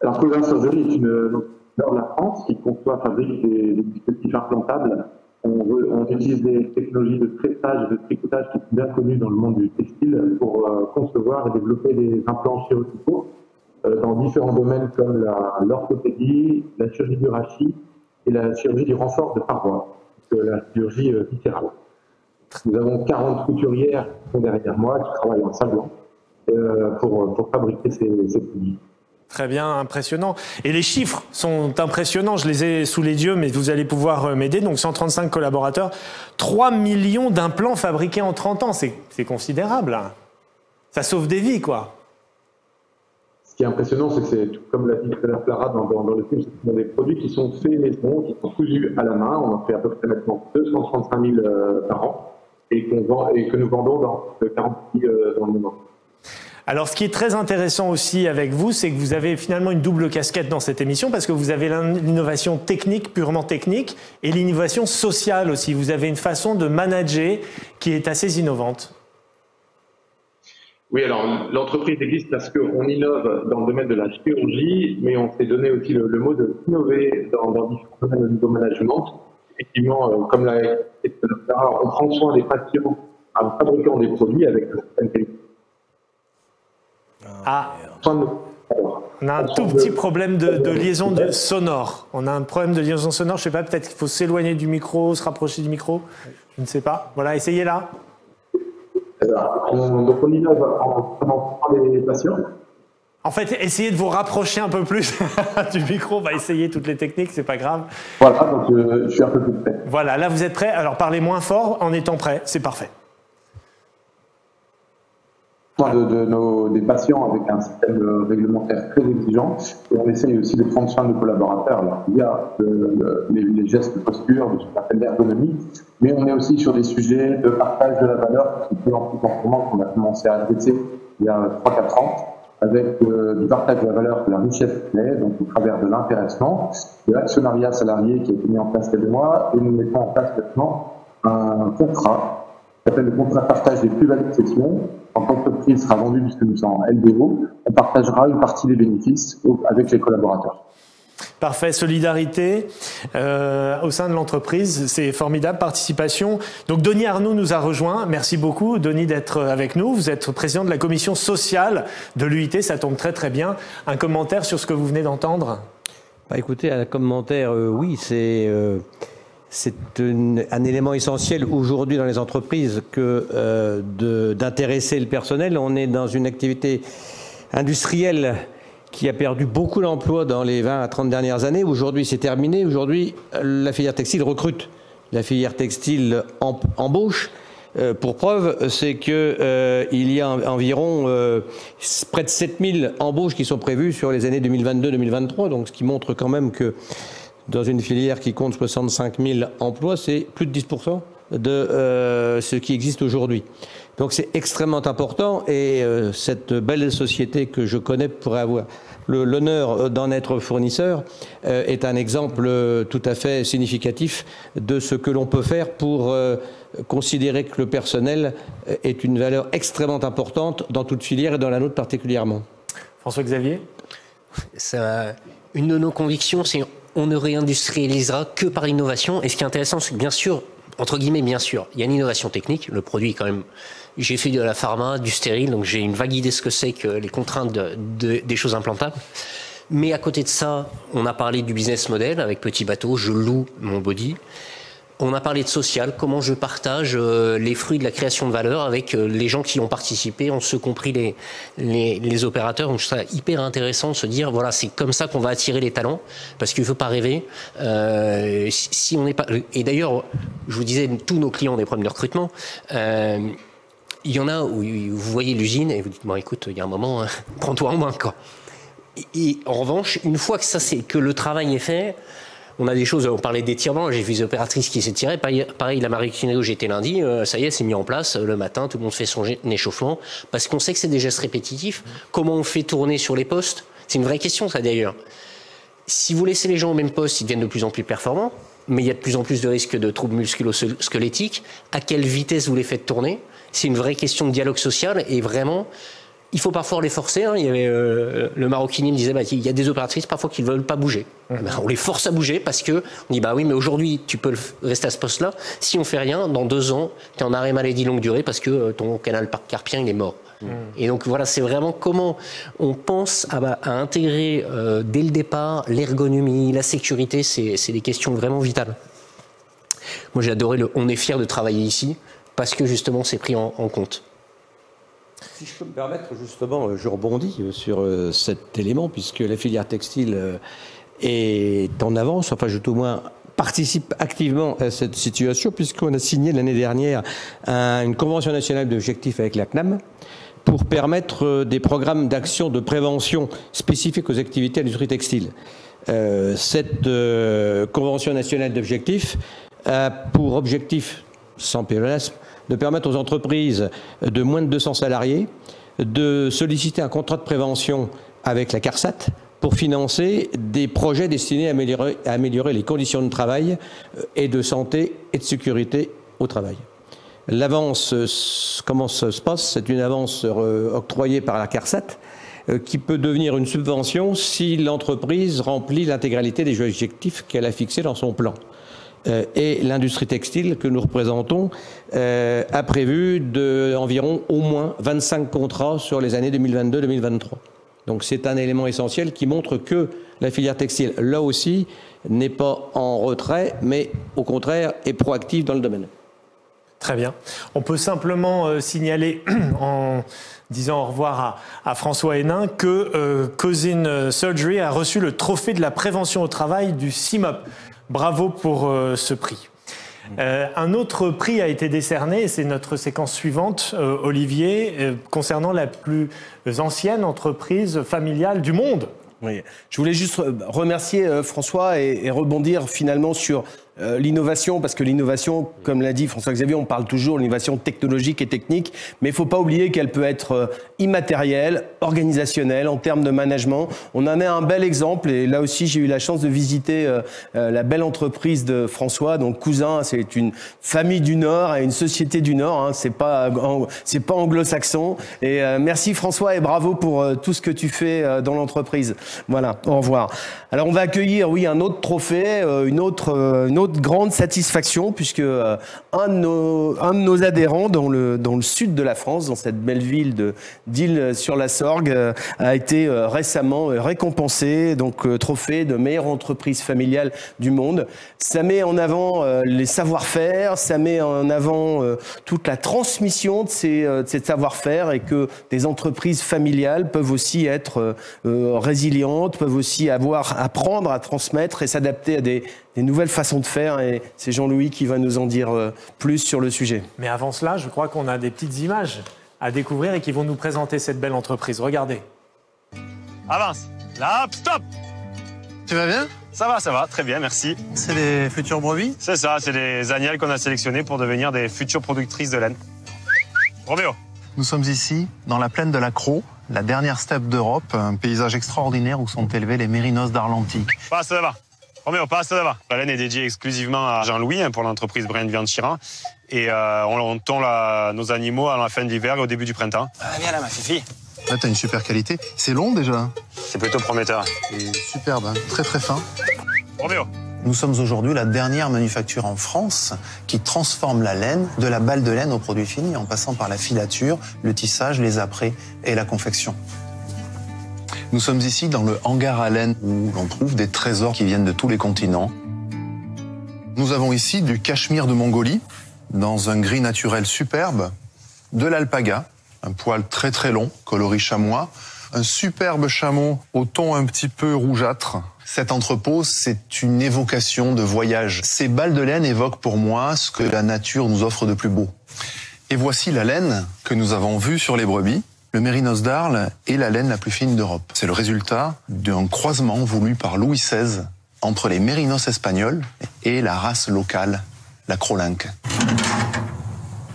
Alors, Cousin Surgery est une entreprise de la France qui conçoit, fabrique des dispositifs implantables. On utilise des technologies de tressage et de tricotage qui sont bien connues dans le monde du textile pour concevoir et développer des implants chirurgicaux dans différents domaines comme l'orthopédie, la chirurgie du rachis et la chirurgie du renfort de parois, la chirurgie viscérale. Nous avons 40 couturières qui sont derrière moi, qui travaillent en salle blanche pour fabriquer ces produits. Très bien, impressionnant. Et les chiffres sont impressionnants, je les ai sous les yeux, mais vous allez pouvoir m'aider. Donc 135 collaborateurs, 3 millions d'implants fabriqués en 30 ans, c'est considérable. Ça sauve des vies, quoi. Ce qui est impressionnant, c'est que c'est, comme l'a dit tout à l'heure Clara dans le film, ce sont des produits qui sont faits maison, qui sont cousus à la main. On en fait à peu près maintenant 235 000 par an et que nous vendons dans 40 pays dans le monde. Alors, ce qui est très intéressant aussi avec vous, c'est que vous avez finalement une double casquette dans cette émission parce que vous avez l'innovation technique, purement technique, et l'innovation sociale aussi. Vous avez une façon de manager qui est assez innovante. Oui, alors l'entreprise existe parce qu'on innove dans le domaine de la chirurgie, mais on s'est donné aussi le mot de innover dans différents domaines au niveau management. Effectivement, comme l'a expliqué Clara, on prend soin des patients en fabriquant des produits avec une certaine qualité. Ah, on a un tout petit problème de liaison sonore. On a un problème de liaison sonore, je ne sais pas, peut-être qu'il faut s'éloigner du micro, se rapprocher du micro, je ne sais pas. Voilà, essayez là. Donc on innove en prenant les patients. En fait, essayez de vous rapprocher un peu plus du micro, on va essayer toutes les techniques, c'est pas grave. Voilà, donc je suis un peu plus près. Voilà, là vous êtes prêts, alors parlez moins fort en étant prêts, c'est parfait. Des patients avec un système réglementaire très exigeant et on essaye aussi de prendre soin de nos collaborateurs. Alors, il y a les gestes de posture, de ce qu'on appelle l'ergonomie, mais on est aussi sur des sujets de partage de la valeur qui sont plus en plus performants qu'on a commencé à adresser il y a 3-4 ans avec du partage de la valeur de la richesse créée, donc au travers de l'intéressement, de l'actionnariat salarié qui a été mis en place il y a 2 mois et nous mettons en place maintenant un contrat qui s'appelle le contrat de partage des plus-values de cession. Quand l'entreprise sera vendue, puisque nous sommes en LBO, on partagera une partie des bénéfices avec les collaborateurs. Parfait, solidarité au sein de l'entreprise, c'est formidable, participation. Donc Denis Arnoux nous a rejoint, merci beaucoup Denis d'être avec nous. Vous êtes président de la commission sociale de l'UIT, ça tombe très très bien. Un commentaire sur ce que vous venez d'entendre? Écoutez, un commentaire, oui, c'est un élément essentiel aujourd'hui dans les entreprises que d'intéresser le personnel. On est dans une activité industrielle qui a perdu beaucoup d'emplois dans les 20 à 30 dernières années. Aujourd'hui, c'est terminé. Aujourd'hui, la filière textile recrute. La filière textile embauche. Pour preuve, c'est que il y a environ près de 7000 embauches qui sont prévues sur les années 2022-2023. Donc, ce qui montre quand même que dans une filière qui compte 65 000 emplois, c'est plus de 10% de ce qui existe aujourd'hui. Donc c'est extrêmement important et cette belle société que je connais pour avoir l'honneur d'en être fournisseur est un exemple tout à fait significatif de ce que l'on peut faire pour considérer que le personnel est une valeur extrêmement importante dans toute filière et dans la nôtre particulièrement. François-Xavier ? Une de nos convictions, c'est on ne réindustrialisera que par l'innovation. Et ce qui est intéressant, c'est que bien sûr, entre guillemets, bien sûr, il y a une innovation technique. Le produit est quand même... J'ai fait de la pharma, du stérile, donc j'ai une vague idée de ce que c'est que les contraintes des choses implantables. Mais à côté de ça, on a parlé du business model avec Petit Bateau, je loue mon body. On a parlé de social, comment je partage les fruits de la création de valeur avec les gens qui ont participé, on se compris les opérateurs. Donc je trouve ça hyper intéressant de se dire, voilà, c'est comme ça qu'on va attirer les talents, parce qu'il ne faut pas rêver. Si on n'est pas... Et d'ailleurs, je vous disais, tous nos clients ont des problèmes de recrutement. Il y en a où vous voyez l'usine et vous dites, bon écoute, il y a un moment, prends-toi en main, quoi. Et en revanche, une fois que que le travail est fait, on a des choses, on parlait d'étirement, j'ai vu des opératrices qui s'étiraient, pareil, la maroquinerie où j'étais lundi, ça y est, c'est mis en place, le matin, tout le monde fait son échauffement, parce qu'on sait que c'est des gestes répétitifs. Comment on fait tourner sur les postes? C'est une vraie question, ça d'ailleurs. Si vous laissez les gens au même poste, ils deviennent de plus en plus performants, mais il y a de plus en plus de risques de troubles musculo-squelettiques. À quelle vitesse vous les faites tourner? C'est une vraie question de dialogue social, et vraiment, il faut parfois les forcer. Il y avait, le maroquinier me disait, il y a des opératrices parfois qui ne veulent pas bouger. On les force à bouger parce que on dit, oui, mais aujourd'hui, tu peux rester à ce poste-là. Si on fait rien, dans 2 ans, tu es en arrêt maladie longue durée parce que ton canal carpien, il est mort. Et donc voilà, c'est vraiment comment on pense à intégrer dès le départ l'ergonomie, la sécurité, c'est des questions vraiment vitales. Moi, j'ai adoré on est fiers de travailler ici parce que justement, c'est pris en compte. Si je peux me permettre, justement, je rebondis sur cet élément, puisque la filière textile est en avance, enfin, tout au moins participe activement à cette situation, puisqu'on a signé l'année dernière une convention nationale d'objectifs avec la CNAM pour permettre des programmes d'action de prévention spécifiques aux activités de l'industrie textile. Cette convention nationale d'objectifs a pour objectif, sans pléonasme, de permettre aux entreprises de moins de 200 salariés de solliciter un contrat de prévention avec la CARSAT pour financer des projets destinés à améliorer les conditions de travail et de santé et de sécurité au travail. L'avance, comment ça se passe? C'est une avance octroyée par la CARSAT qui peut devenir une subvention si l'entreprise remplit l'intégralité des objectifs qu'elle a fixés dans son plan. Et l'industrie textile que nous représentons a prévu environ au moins 25 contrats sur les années 2022-2023. Donc c'est un élément essentiel qui montre que la filière textile, là aussi, n'est pas en retrait, mais au contraire est proactive dans le domaine. Très bien. On peut simplement signaler en disant au revoir à François Hénin que Cousin Surgery a reçu le trophée de la prévention au travail du CIMUP. Bravo pour ce prix. Un autre prix a été décerné, c'est notre séquence suivante, Olivier, concernant la plus ancienne entreprise familiale du monde. Oui. Je voulais juste remercier François et rebondir finalement sur l'innovation, parce que l'innovation, comme l'a dit François-Xavier, on parle toujours de l'innovation technologique et technique, mais il ne faut pas oublier qu'elle peut être immatérielle, organisationnelle, en termes de management. On en a un bel exemple, et là aussi j'ai eu la chance de visiter la belle entreprise de François, donc Cousin, c'est une famille du Nord et une société du Nord, hein, c'est pas anglo-saxon. Et merci François et bravo pour tout ce que tu fais dans l'entreprise. Voilà, au revoir. Alors on va accueillir, oui, un autre trophée, une autre grande satisfaction, puisque un de nos adhérents dans le sud de la France, dans cette belle ville d'Isle-sur-la-Sorgue, a été récemment récompensé, donc trophée de meilleure entreprise familiale du monde. Ça met en avant les savoir-faire, ça met en avant toute la transmission de ces savoir-faire, et que des entreprises familiales peuvent aussi être résilientes, peuvent aussi apprendre à transmettre et s'adapter à des nouvelles façons de faire, et c'est Jean-Louis qui va nous en dire plus sur le sujet. Mais avant cela, je crois qu'on a des petites images à découvrir et qui vont nous présenter cette belle entreprise. Regardez. Avance. Là, stop. Tu vas bien? Ça va, très bien, merci. C'est des futurs brebis? C'est ça, c'est des agnelles qu'on a sélectionnées pour devenir des futures productrices de laine. Roméo. Nous sommes ici, dans la plaine de la Crau, la dernière steppe d'Europe, un paysage extraordinaire où sont élevés les mérinos d'Arlantique. Passe là-bas. Roméo, passe là-bas. La laine est dédiée exclusivement à Jean-Louis pour l'entreprise Brian Viande Chirin. Et on tond nos animaux à la fin de l'hiver et au début du printemps. Viens là, ma fifi. Là, t'as une super qualité. C'est long déjà? C'est plutôt prometteur. Et superbe, hein. Très très fin. Roméo. Nous sommes aujourd'hui la dernière manufacture en France qui transforme la laine de la balle de laine au produit fini, en passant par la filature, le tissage, les apprêts et la confection. Nous sommes ici dans le hangar à laine où l'on trouve des trésors qui viennent de tous les continents. Nous avons ici du cachemire de Mongolie, dans un gris naturel superbe, de l'alpaga, un poil très très long, coloris chamois, un superbe chameau au ton un petit peu rougeâtre. Cet entrepôt, c'est une évocation de voyage. Ces balles de laine évoquent pour moi ce que la nature nous offre de plus beau. Et voici la laine que nous avons vue sur les brebis. Le mérinos d'Arles est la laine la plus fine d'Europe. C'est le résultat d'un croisement voulu par Louis XVI entre les mérinos espagnols et la race locale, la Crolinque.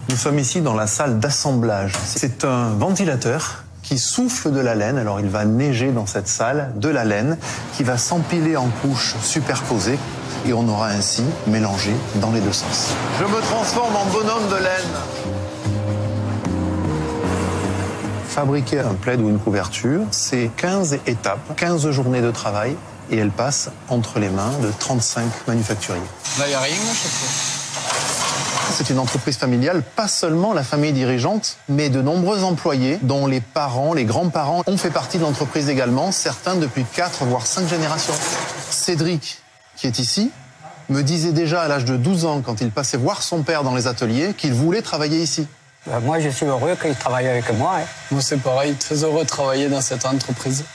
Nous sommes ici dans la salle d'assemblage. C'est un ventilateur qui souffle de la laine. Alors il va neiger dans cette salle de la laine qui va s'empiler en couches superposées et on aura ainsi mélangé dans les deux sens. Je me transforme en bonhomme de laine. Fabriquer un plaid ou une couverture, c'est 15 étapes, 15 journées de travail et elles passent entre les mains de 35 manufacturiers. Là, il n'y a rien à chaque fois. C'est une entreprise familiale, pas seulement la famille dirigeante, mais de nombreux employés dont les parents, les grands-parents ont fait partie de l'entreprise également, certains depuis 4 voire 5 générations. Cédric, qui est ici, me disait déjà à l'âge de 12 ans, quand il passait voir son père dans les ateliers, qu'il voulait travailler ici. Moi, je suis heureux qu'il travaille avec moi. Moi, c'est pareil, très heureux de travailler dans cette entreprise.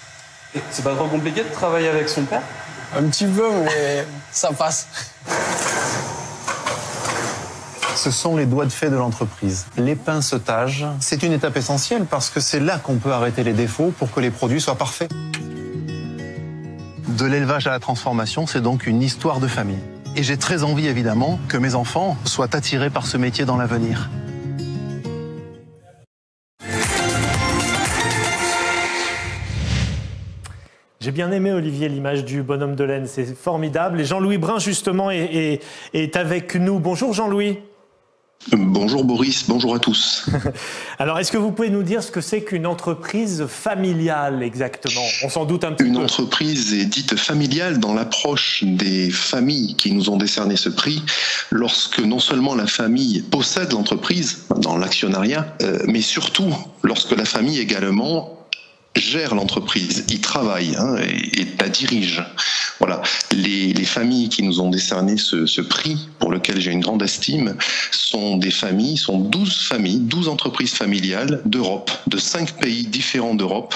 C'est pas trop compliqué de travailler avec son père? Un petit peu, mais ça passe. Ce sont les doigts de fait de l'entreprise. L'épincetage, c'est une étape essentielle parce que c'est là qu'on peut arrêter les défauts pour que les produits soient parfaits. De l'élevage à la transformation, c'est donc une histoire de famille. Et j'ai très envie, évidemment, que mes enfants soient attirés par ce métier dans l'avenir. J'ai bien aimé, Olivier, l'image du bonhomme de laine, c'est formidable. Et Jean-Louis Brun, justement, est avec nous. Bonjour Jean-Louis. Bonjour Boris, bonjour à tous. Alors, est-ce que vous pouvez nous dire ce que c'est qu'une entreprise familiale exactement? On s'en doute un petit peu. Une entreprise est dite familiale dans l'approche des familles qui nous ont décerné ce prix, lorsque non seulement la famille possède l'entreprise dans l'actionnariat, mais surtout lorsque la famille également gère l'entreprise, y travaille et la dirige. Voilà, les familles qui nous ont décerné ce prix, pour lequel j'ai une grande estime, sont des familles, sont 12 entreprises familiales d'Europe, de 5 pays différents d'Europe,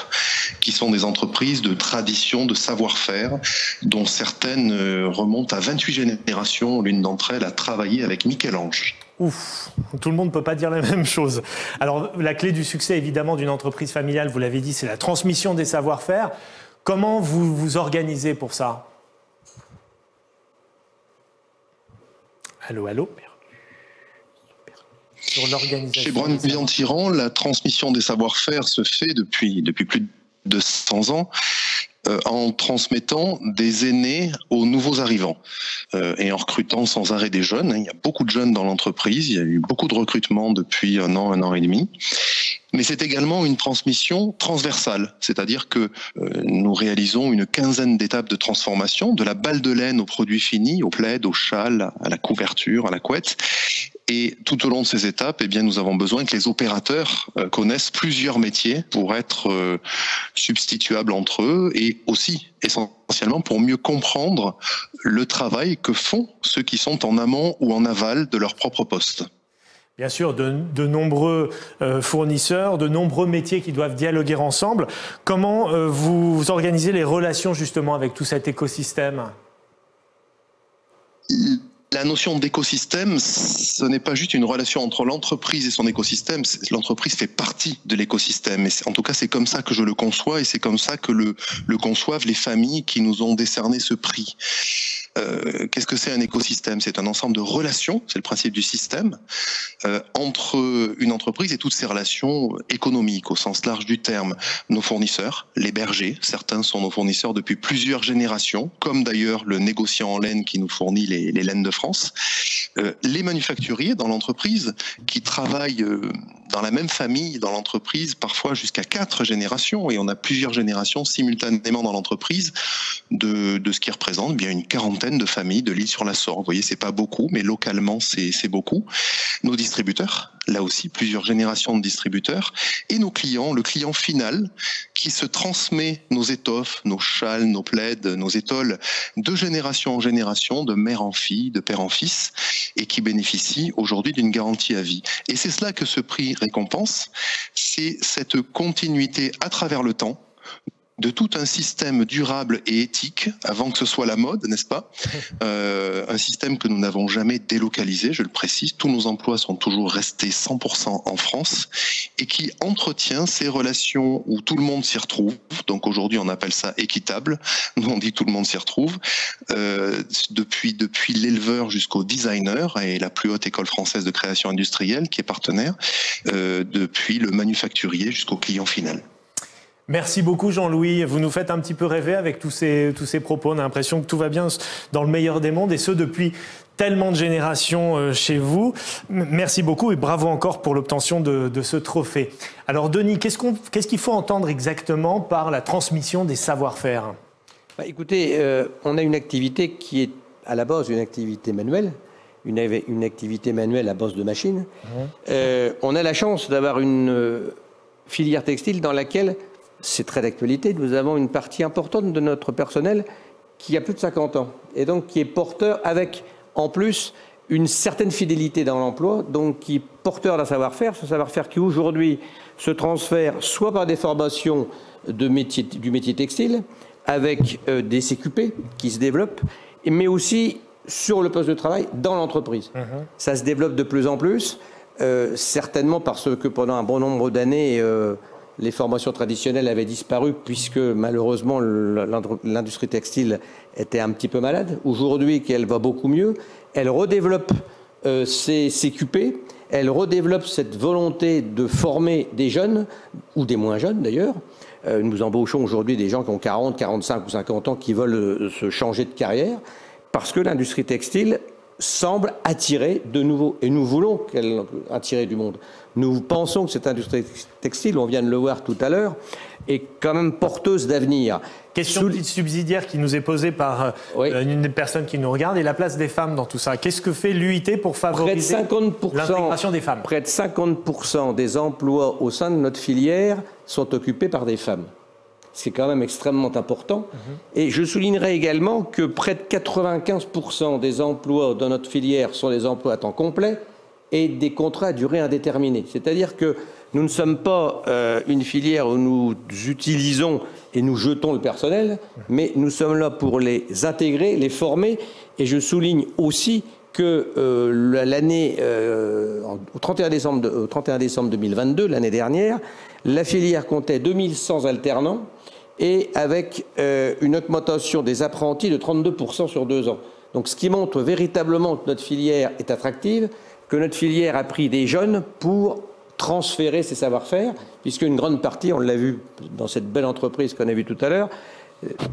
qui sont des entreprises de tradition, de savoir-faire, dont certaines remontent à 28 générations. L'une d'entre elles a travaillé avec Michel-Ange. Ouf, tout le monde ne peut pas dire la même chose. Alors, la clé du succès, évidemment, d'une entreprise familiale, vous l'avez dit, c'est la transmission des savoir-faire. Comment vous vous organisez pour ça? Allô, allô. Sur l'organisation. Chez Brune Viande-Tiran, la transmission des savoir-faire se fait depuis plus de 100 ans. En transmettant des aînés aux nouveaux arrivants et en recrutant sans arrêt des jeunes. Il y a beaucoup de jeunes dans l'entreprise, il y a eu beaucoup de recrutements depuis un an et demi. Mais c'est également une transmission transversale, c'est-à-dire que nous réalisons une quinzaine d'étapes de transformation, de la balle de laine au produit fini, au plaid, au châle, à la couverture, à la couette. Et tout au long de ces étapes, eh bien, nous avons besoin que les opérateurs connaissent plusieurs métiers pour être substituables entre eux et aussi, essentiellement, pour mieux comprendre le travail que font ceux qui sont en amont ou en aval de leur propre poste. Bien sûr, de nombreux fournisseurs, de nombreux métiers qui doivent dialoguer ensemble. Comment vous organisez les relations justement avec tout cet écosystème ? La notion d'écosystème, ce n'est pas juste une relation entre l'entreprise et son écosystème. L'entreprise fait partie de l'écosystème. Et en tout cas, c'est comme ça que je le conçois et c'est comme ça que le conçoivent les familles qui nous ont décerné ce prix. Qu'est-ce que c'est un écosystème? C'est un ensemble de relations, c'est le principe du système, entre une entreprise et toutes ses relations économiques au sens large du terme. Nos fournisseurs, les bergers, certains sont nos fournisseurs depuis plusieurs générations, comme d'ailleurs le négociant en laine qui nous fournit les laines de France. Les manufacturiers dans l'entreprise qui travaillent dans la même famille, dans l'entreprise, parfois jusqu'à 4 générations, et on a plusieurs générations simultanément dans l'entreprise, de ce qui représente bien une quarantaine de familles de l'île sur la Sorgue. Vous voyez, c'est pas beaucoup, mais localement, c'est beaucoup. Nos distributeurs, là aussi, plusieurs générations de distributeurs, et nos clients, le client final, qui se transmet nos étoffes, nos châles, nos plaids, nos étoles, de génération en génération, de mère en fille, de père en fils, et qui bénéficie aujourd'hui d'une garantie à vie. Et c'est cela que ce prix récompense, c'est cette continuité à travers le temps de tout un système durable et éthique avant que ce soit la mode, n'est-ce pas? Un système que nous n'avons jamais délocalisé, je le précise. Tous nos emplois sont toujours restés 100% en France et qui entretient ces relations où tout le monde s'y retrouve. Donc aujourd'hui, on appelle ça équitable. Nous, on dit tout le monde s'y retrouve. Depuis l'éleveur jusqu'au designer et la plus haute école française de création industrielle qui est partenaire, depuis le manufacturier jusqu'au client final. Merci beaucoup Jean-Louis, vous nous faites un petit peu rêver avec tous ces propos, on a l'impression que tout va bien dans le meilleur des mondes et ce depuis tellement de générations chez vous. Merci beaucoup et bravo encore pour l'obtention de ce trophée. Alors Denis, qu'est-ce qu'il faut entendre exactement par la transmission des savoir-faire? Écoutez, on a une activité qui est à la base une activité manuelle, une activité manuelle à base de machines. On a la chance d'avoir une filière textile dans laquelle c'est très d'actualité. Nous avons une partie importante de notre personnel qui a plus de 50 ans et donc qui est porteur avec, en plus, une certaine fidélité dans l'emploi, donc qui est porteur d'un savoir-faire, ce savoir-faire qui aujourd'hui se transfère soit par des formations du métier textile, avec des CQP qui se développent, mais aussi sur le poste de travail dans l'entreprise. Ça se développe de plus en plus, certainement parce que pendant un bon nombre d'années, les formations traditionnelles avaient disparu puisque malheureusement l'industrie textile était un petit peu malade. Aujourd'hui qu'elle va beaucoup mieux, elle redéveloppe ses CQP, elle redéveloppe cette volonté de former des jeunes, ou des moins jeunes d'ailleurs. Nous embauchons aujourd'hui des gens qui ont 40, 45 ou 50 ans qui veulent se changer de carrière parce que l'industrie textile semble attirer de nouveau, et nous voulons qu'elle attire du monde. Nous pensons que cette industrie textile, on vient de le voir tout à l'heure, est quand même porteuse d'avenir. Question subsidiaire qui nous est posée par une des personnes qui nous regarde, et la place des femmes dans tout ça. Qu'est-ce que fait l'UIT pour favoriser l'intégration des femmes? Près de 50% des emplois au sein de notre filière sont occupés par des femmes. C'est quand même extrêmement important. Et je soulignerai également que près de 95% des emplois dans notre filière sont des emplois à temps complet et des contrats à durée indéterminée. C'est-à-dire que nous ne sommes pas une filière où nous utilisons et nous jetons le personnel, mais nous sommes là pour les intégrer, les former. Et je souligne aussi que l'année, au 31 décembre 2022, l'année dernière, la filière comptait 2100 alternants et avec une augmentation des apprentis de 32% sur 2 ans. Donc ce qui montre véritablement que notre filière est attractive, que notre filière a pris des jeunes pour transférer ses savoir-faire, puisque une grande partie, on l'a vu dans cette belle entreprise qu'on a vue tout à l'heure,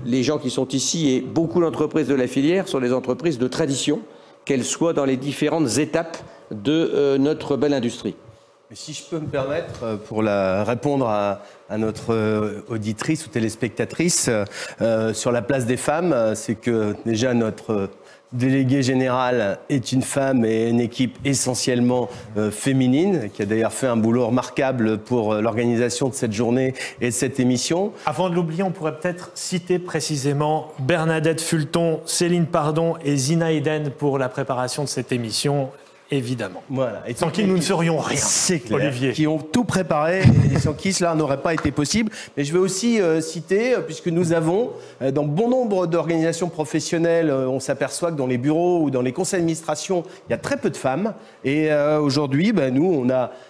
les gens qui sont ici et beaucoup d'entreprises de la filière sont des entreprises de tradition, qu'elles soient dans les différentes étapes de notre belle industrie. Si je peux me permettre, pour répondre à notre auditrice ou téléspectatrice sur la place des femmes, c'est que déjà notre délégué général est une femme et une équipe essentiellement féminine, qui a d'ailleurs fait un boulot remarquable pour l'organisation de cette journée et de cette émission. Avant de l'oublier, on pourrait peut-être citer précisément Bernadette Fulton, Céline Pardon et Zina Eden pour la préparation de cette émission. Évidemment. Voilà. Et sans qui nous ne serions rien, Olivier. Qui ont tout préparé et sans qui cela n'aurait pas été possible. Mais je vais aussi citer, puisque nous avons, dans bon nombre d'organisations professionnelles, on s'aperçoit que dans les bureaux ou dans les conseils d'administration, il y a très peu de femmes. Et aujourd'hui, nous,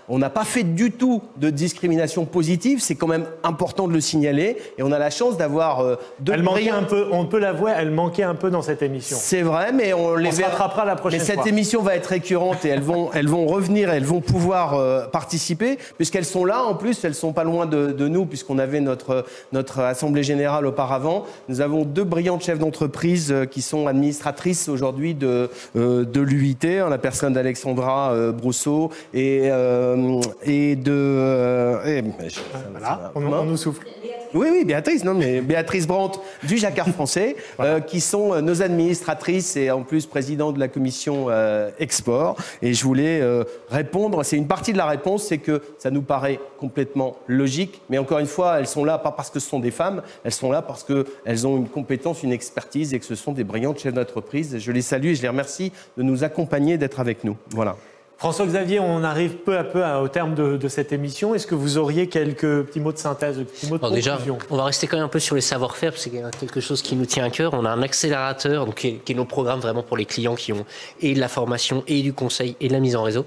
on n'a pas fait du tout de discrimination positive. C'est quand même important de le signaler. Et on a la chance d'avoir Elle manquait un peu, on peut l'avouer, elle manquait un peu dans cette émission. C'est vrai, mais on se rattrapera la prochaine fois. Mais cette émission va être récurrente et elles vont revenir et elles vont pouvoir participer, puisqu'elles sont là. En plus, elles sont pas loin de nous, puisqu'on avait notre assemblée générale auparavant. Nous avons 2 brillantes chefs d'entreprise qui sont administratrices aujourd'hui de l'UIT, en la personne d'Alexandra Brousseau et de... voilà, on nous souffle. Oui, Béatrice, non, mais Béatrice Brandt du Jacquard français, qui sont nos administratrices et en plus président de la commission export. Et je voulais répondre, c'est une partie de la réponse, c'est que ça nous paraît complètement logique, mais encore une fois, elles sont là pas parce que ce sont des femmes, elles sont là parce qu'elles ont une compétence, une expertise et que ce sont des brillantes chefs d'entreprise. Je les salue et je les remercie de nous accompagner, d'être avec nous. Voilà. François-Xavier, on arrive peu à peu au terme de cette émission. Est-ce que vous auriez quelques petits mots de synthèse, petits mots de conclusion? Déjà, on va rester quand même un peu sur les savoir-faire, parce que c'est quelque chose qui nous tient à cœur. On a un accélérateur, donc, qui est nos programmes vraiment pour les clients qui ont et de la formation, et du conseil, et de la mise en réseau.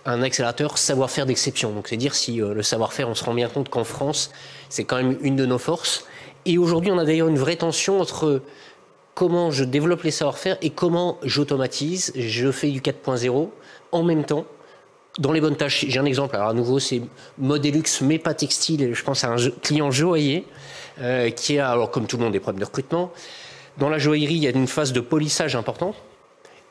Un accélérateur savoir-faire d'exception. Donc c'est dire si le savoir-faire, on se rend bien compte qu'en France, c'est quand même une de nos forces. Et aujourd'hui, on a d'ailleurs une vraie tension entre comment je développe les savoir-faire et comment j'automatise, je fais du 4.0 en même temps, dans les bonnes tâches. J'ai un exemple, alors à nouveau, c'est Modelux, mais pas textile. Je pense à un client joaillier qui a, alors comme tout le monde, des problèmes de recrutement. Dans la joaillerie, il y a une phase de polissage importante.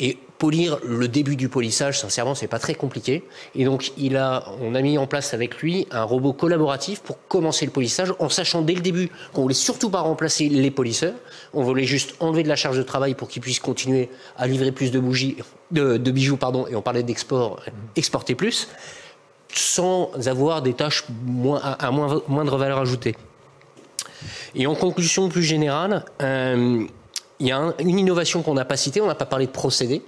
Et polir le début du polissage, sincèrement, c'est pas très compliqué. Et donc, on a mis en place avec lui un robot collaboratif pour commencer le polissage, en sachant dès le début qu'on voulait surtout pas remplacer les polisseurs. On voulait juste enlever de la charge de travail pour qu'ils puissent continuer à livrer plus de bijoux, pardon. Et on parlait d'export, exporter plus, sans avoir des tâches à moindre valeur ajoutée. Et en conclusion plus générale, il y a une innovation qu'on n'a pas citée, on n'a pas parlé de procédés,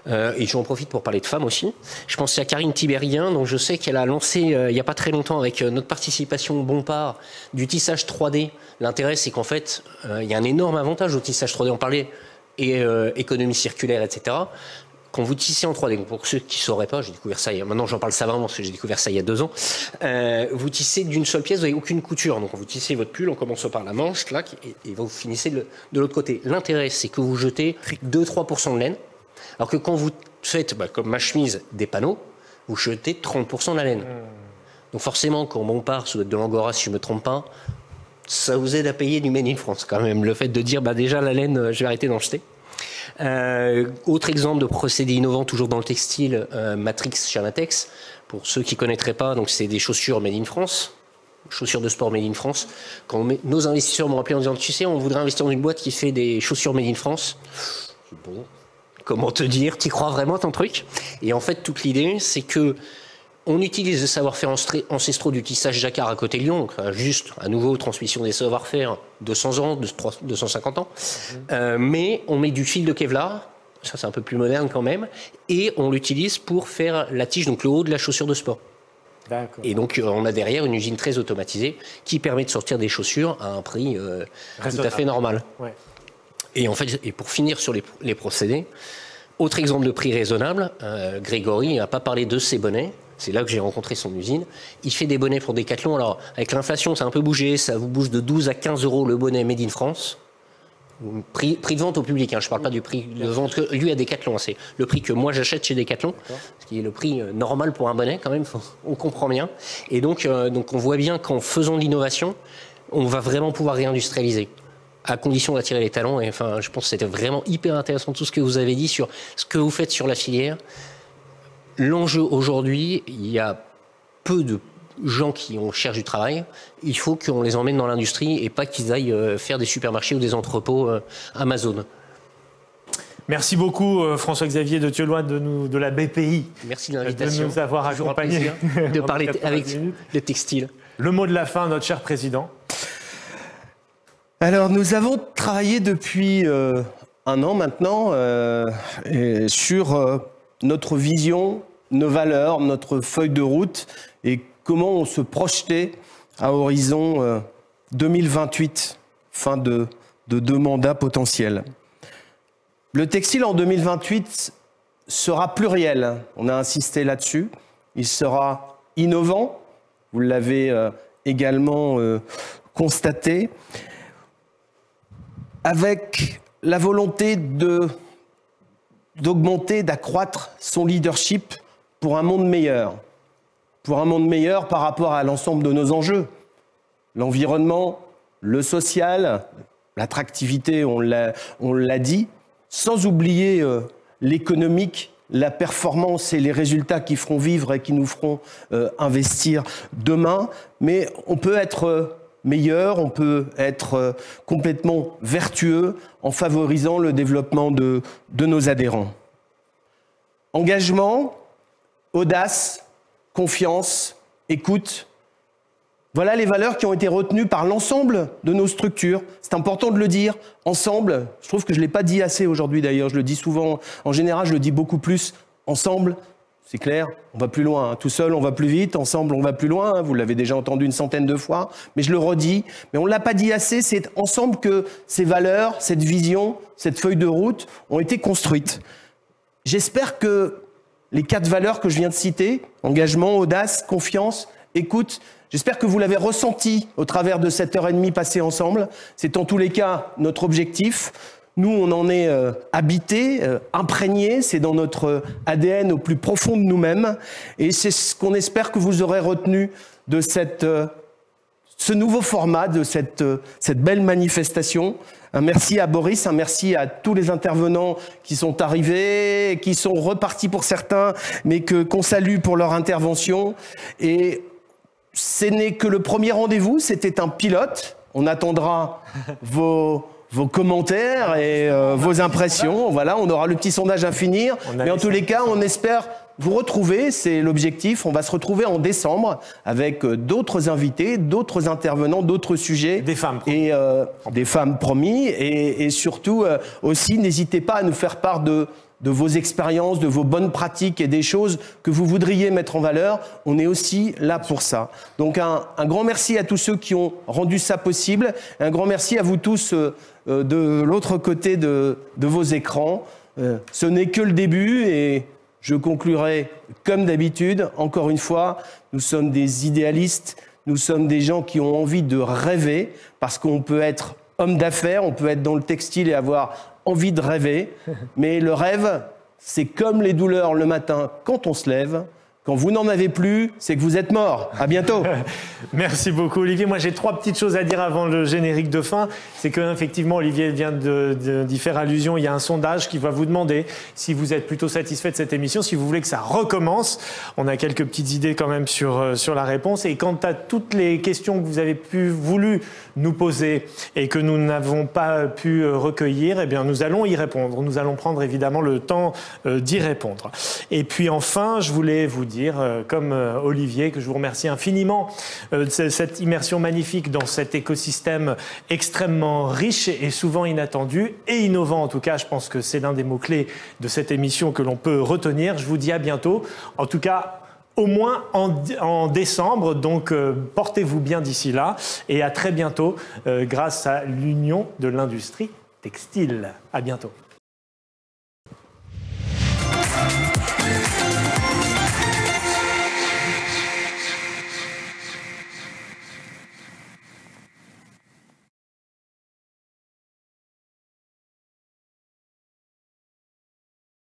et j'en profite pour parler de femmes aussi. Je pense à Karine Tibérien, dont je sais qu'elle a lancé il n'y a pas très longtemps avec notre participation au Bompard du tissage 3D. L'intérêt, c'est qu'en fait, il y a un énorme avantage au tissage 3D. On parlait économie circulaire, etc. Quand vous tissez en 3D, pour ceux qui ne sauraient pas, j'ai découvert ça, maintenant j'en parle savamment parce que j'ai découvert ça il y a 2 ans, vous tissez d'une seule pièce, vous n'avez aucune couture. Donc vous tissez votre pull, on commence par la manche, clac, et vous finissez de l'autre côté. L'intérêt, c'est que vous jetez 2-3% de laine, alors que quand vous faites, comme ma chemise, des panneaux, vous jetez 30% de la laine. Donc forcément, quand on part, ça doit être de l'Angora si je ne me trompe pas, ça vous aide à payer du Made in France quand même. Le fait de dire, déjà la laine, je vais arrêter d'en jeter. Autre exemple de procédé innovant, toujours dans le textile, Matrix chez Amatex. Pour ceux qui ne connaîtraient pas, donc c'est des chaussures made in France, chaussures de sport made in France. Quand nos investisseurs m'ont appelé en disant, tu sais, on voudrait investir dans une boîte qui fait des chaussures made in France. Bon, comment te dire, tu crois vraiment ton truc? Et en fait, toute l'idée, c'est que on utilise le savoir-faire ancestraux du tissage jacquard à côté de Lyon, donc juste, à nouveau, transmission des savoir-faire, 200 ans, 250 ans, mais on met du fil de Kevlar, ça c'est un peu plus moderne quand même, et on l'utilise pour faire la tige, donc le haut de la chaussure de sport. Et donc on a derrière une usine très automatisée qui permet de sortir des chaussures à un prix tout à fait normal. Ouais. Et en fait, et pour finir sur les procédés, autre exemple de prix raisonnable, Grégory n'a pas parlé de ses bonnets. C'est là que j'ai rencontré son usine. Il fait des bonnets pour Decathlon. Alors, avec l'inflation, ça a un peu bougé. Ça vous bouge de 12 à 15 euros le bonnet Made in France. Prix de vente au public. Je ne parle pas du prix de vente que lui à Decathlon. C'est le prix que moi j'achète chez Decathlon. Ce qui est le prix normal pour un bonnet quand même. On comprend bien. Et donc on voit bien qu'en faisant de l'innovation, on va vraiment pouvoir réindustrialiser. À condition d'attirer les talents. Et enfin, je pense que c'était vraiment hyper intéressant tout ce que vous avez dit sur ce que vous faites sur la filière. L'enjeu aujourd'hui, il y a peu de gens qui cherchent du travail. Il faut qu'on les emmène dans l'industrie et pas qu'ils aillent faire des supermarchés ou des entrepôts Amazon. Merci beaucoup François-Xavier de Thieulois de la BPI. Merci de l'invitation. De nous avoir accompagnés. De parler avec le textile. Le mot de la fin, notre cher président. Alors, nous avons travaillé depuis 1 an maintenant sur notre vision, nos valeurs, notre feuille de route et comment on se projetait à horizon 2028, fin de 2 mandats potentiels. Le textile en 2028 sera pluriel, on a insisté là-dessus. Il sera innovant, vous l'avez également constaté, avec la volonté d'augmenter, d'accroître son leadership pour un monde meilleur. Pour un monde meilleur par rapport à l'ensemble de nos enjeux. L'environnement, le social, l'attractivité, on l'a dit, sans oublier l'économique, la performance et les résultats qui feront vivre et qui nous feront investir demain. Mais on peut être meilleur, on peut être complètement vertueux en favorisant le développement de nos adhérents. Engagement, audace, confiance, écoute. Voilà les valeurs qui ont été retenues par l'ensemble de nos structures. C'est important de le dire, ensemble. Je trouve que je ne l'ai pas dit assez aujourd'hui d'ailleurs, je le dis souvent, en général je le dis beaucoup plus. Ensemble, c'est clair, on va plus loin. Tout seul, on va plus vite. Ensemble, on va plus loin. Vous l'avez déjà entendu une centaine de fois, mais je le redis. Mais on ne l'a pas dit assez, c'est ensemble que ces valeurs, cette vision, cette feuille de route ont été construites. J'espère que les 4 valeurs que je viens de citer, engagement, audace, confiance, écoute, j'espère que vous l'avez ressenti au travers de cette heure et demie passée ensemble. C'est en tous les cas notre objectif. Nous, on en est habité, imprégné, c'est dans notre ADN au plus profond de nous-mêmes. Et c'est ce qu'on espère que vous aurez retenu de ce nouveau format, de cette belle manifestation. Un merci à Boris, un merci à tous les intervenants qui sont arrivés, qui sont repartis pour certains, mais qu'on salue pour leur intervention. Et ce n'est que le premier rendez-vous, c'était un pilote. On attendra vos commentaires et vos impressions. Voilà, on aura le petit sondage à finir. Mais en tous les cas, on espère vous retrouver, c'est l'objectif. On va se retrouver en décembre avec d'autres invités, d'autres intervenants, d'autres sujets. Des femmes. Et des femmes promis. Et surtout, aussi, n'hésitez pas à nous faire part de vos expériences, de vos bonnes pratiques et des choses que vous voudriez mettre en valeur. On est aussi là pour ça. Donc un grand merci à tous ceux qui ont rendu ça possible. Un grand merci à vous tous de l'autre côté de vos écrans. Ce n'est que le début et je conclurai comme d'habitude. Encore une fois, nous sommes des idéalistes, nous sommes des gens qui ont envie de rêver parce qu'on peut être homme d'affaires, on peut être dans le textile et avoir envie de rêver, mais le rêve, c'est comme les douleurs le matin quand on se lève. Quand vous n'en avez plus, c'est que vous êtes mort. À bientôt. Merci beaucoup, Olivier. Moi, j'ai 3 petites choses à dire avant le générique de fin. C'est qu'effectivement, Olivier vient d'y faire allusion. Il y a un sondage qui va vous demander si vous êtes plutôt satisfait de cette émission, si vous voulez que ça recommence. On a quelques petites idées quand même sur la réponse. Et quant à toutes les questions que vous avez voulu nous poser et que nous n'avons pas pu recueillir, eh bien, nous allons y répondre. Nous allons prendre évidemment le temps d'y répondre. Et puis enfin, je voulais vous dire, comme Olivier, que je vous remercie infiniment de cette immersion magnifique dans cet écosystème extrêmement riche et souvent inattendu et innovant. En tout cas, je pense que c'est l'un des mots-clés de cette émission que l'on peut retenir. Je vous dis à bientôt. En tout cas, au moins en décembre. Donc, portez-vous bien d'ici là et à très bientôt grâce à l'Union de l'industrie textile. À bientôt.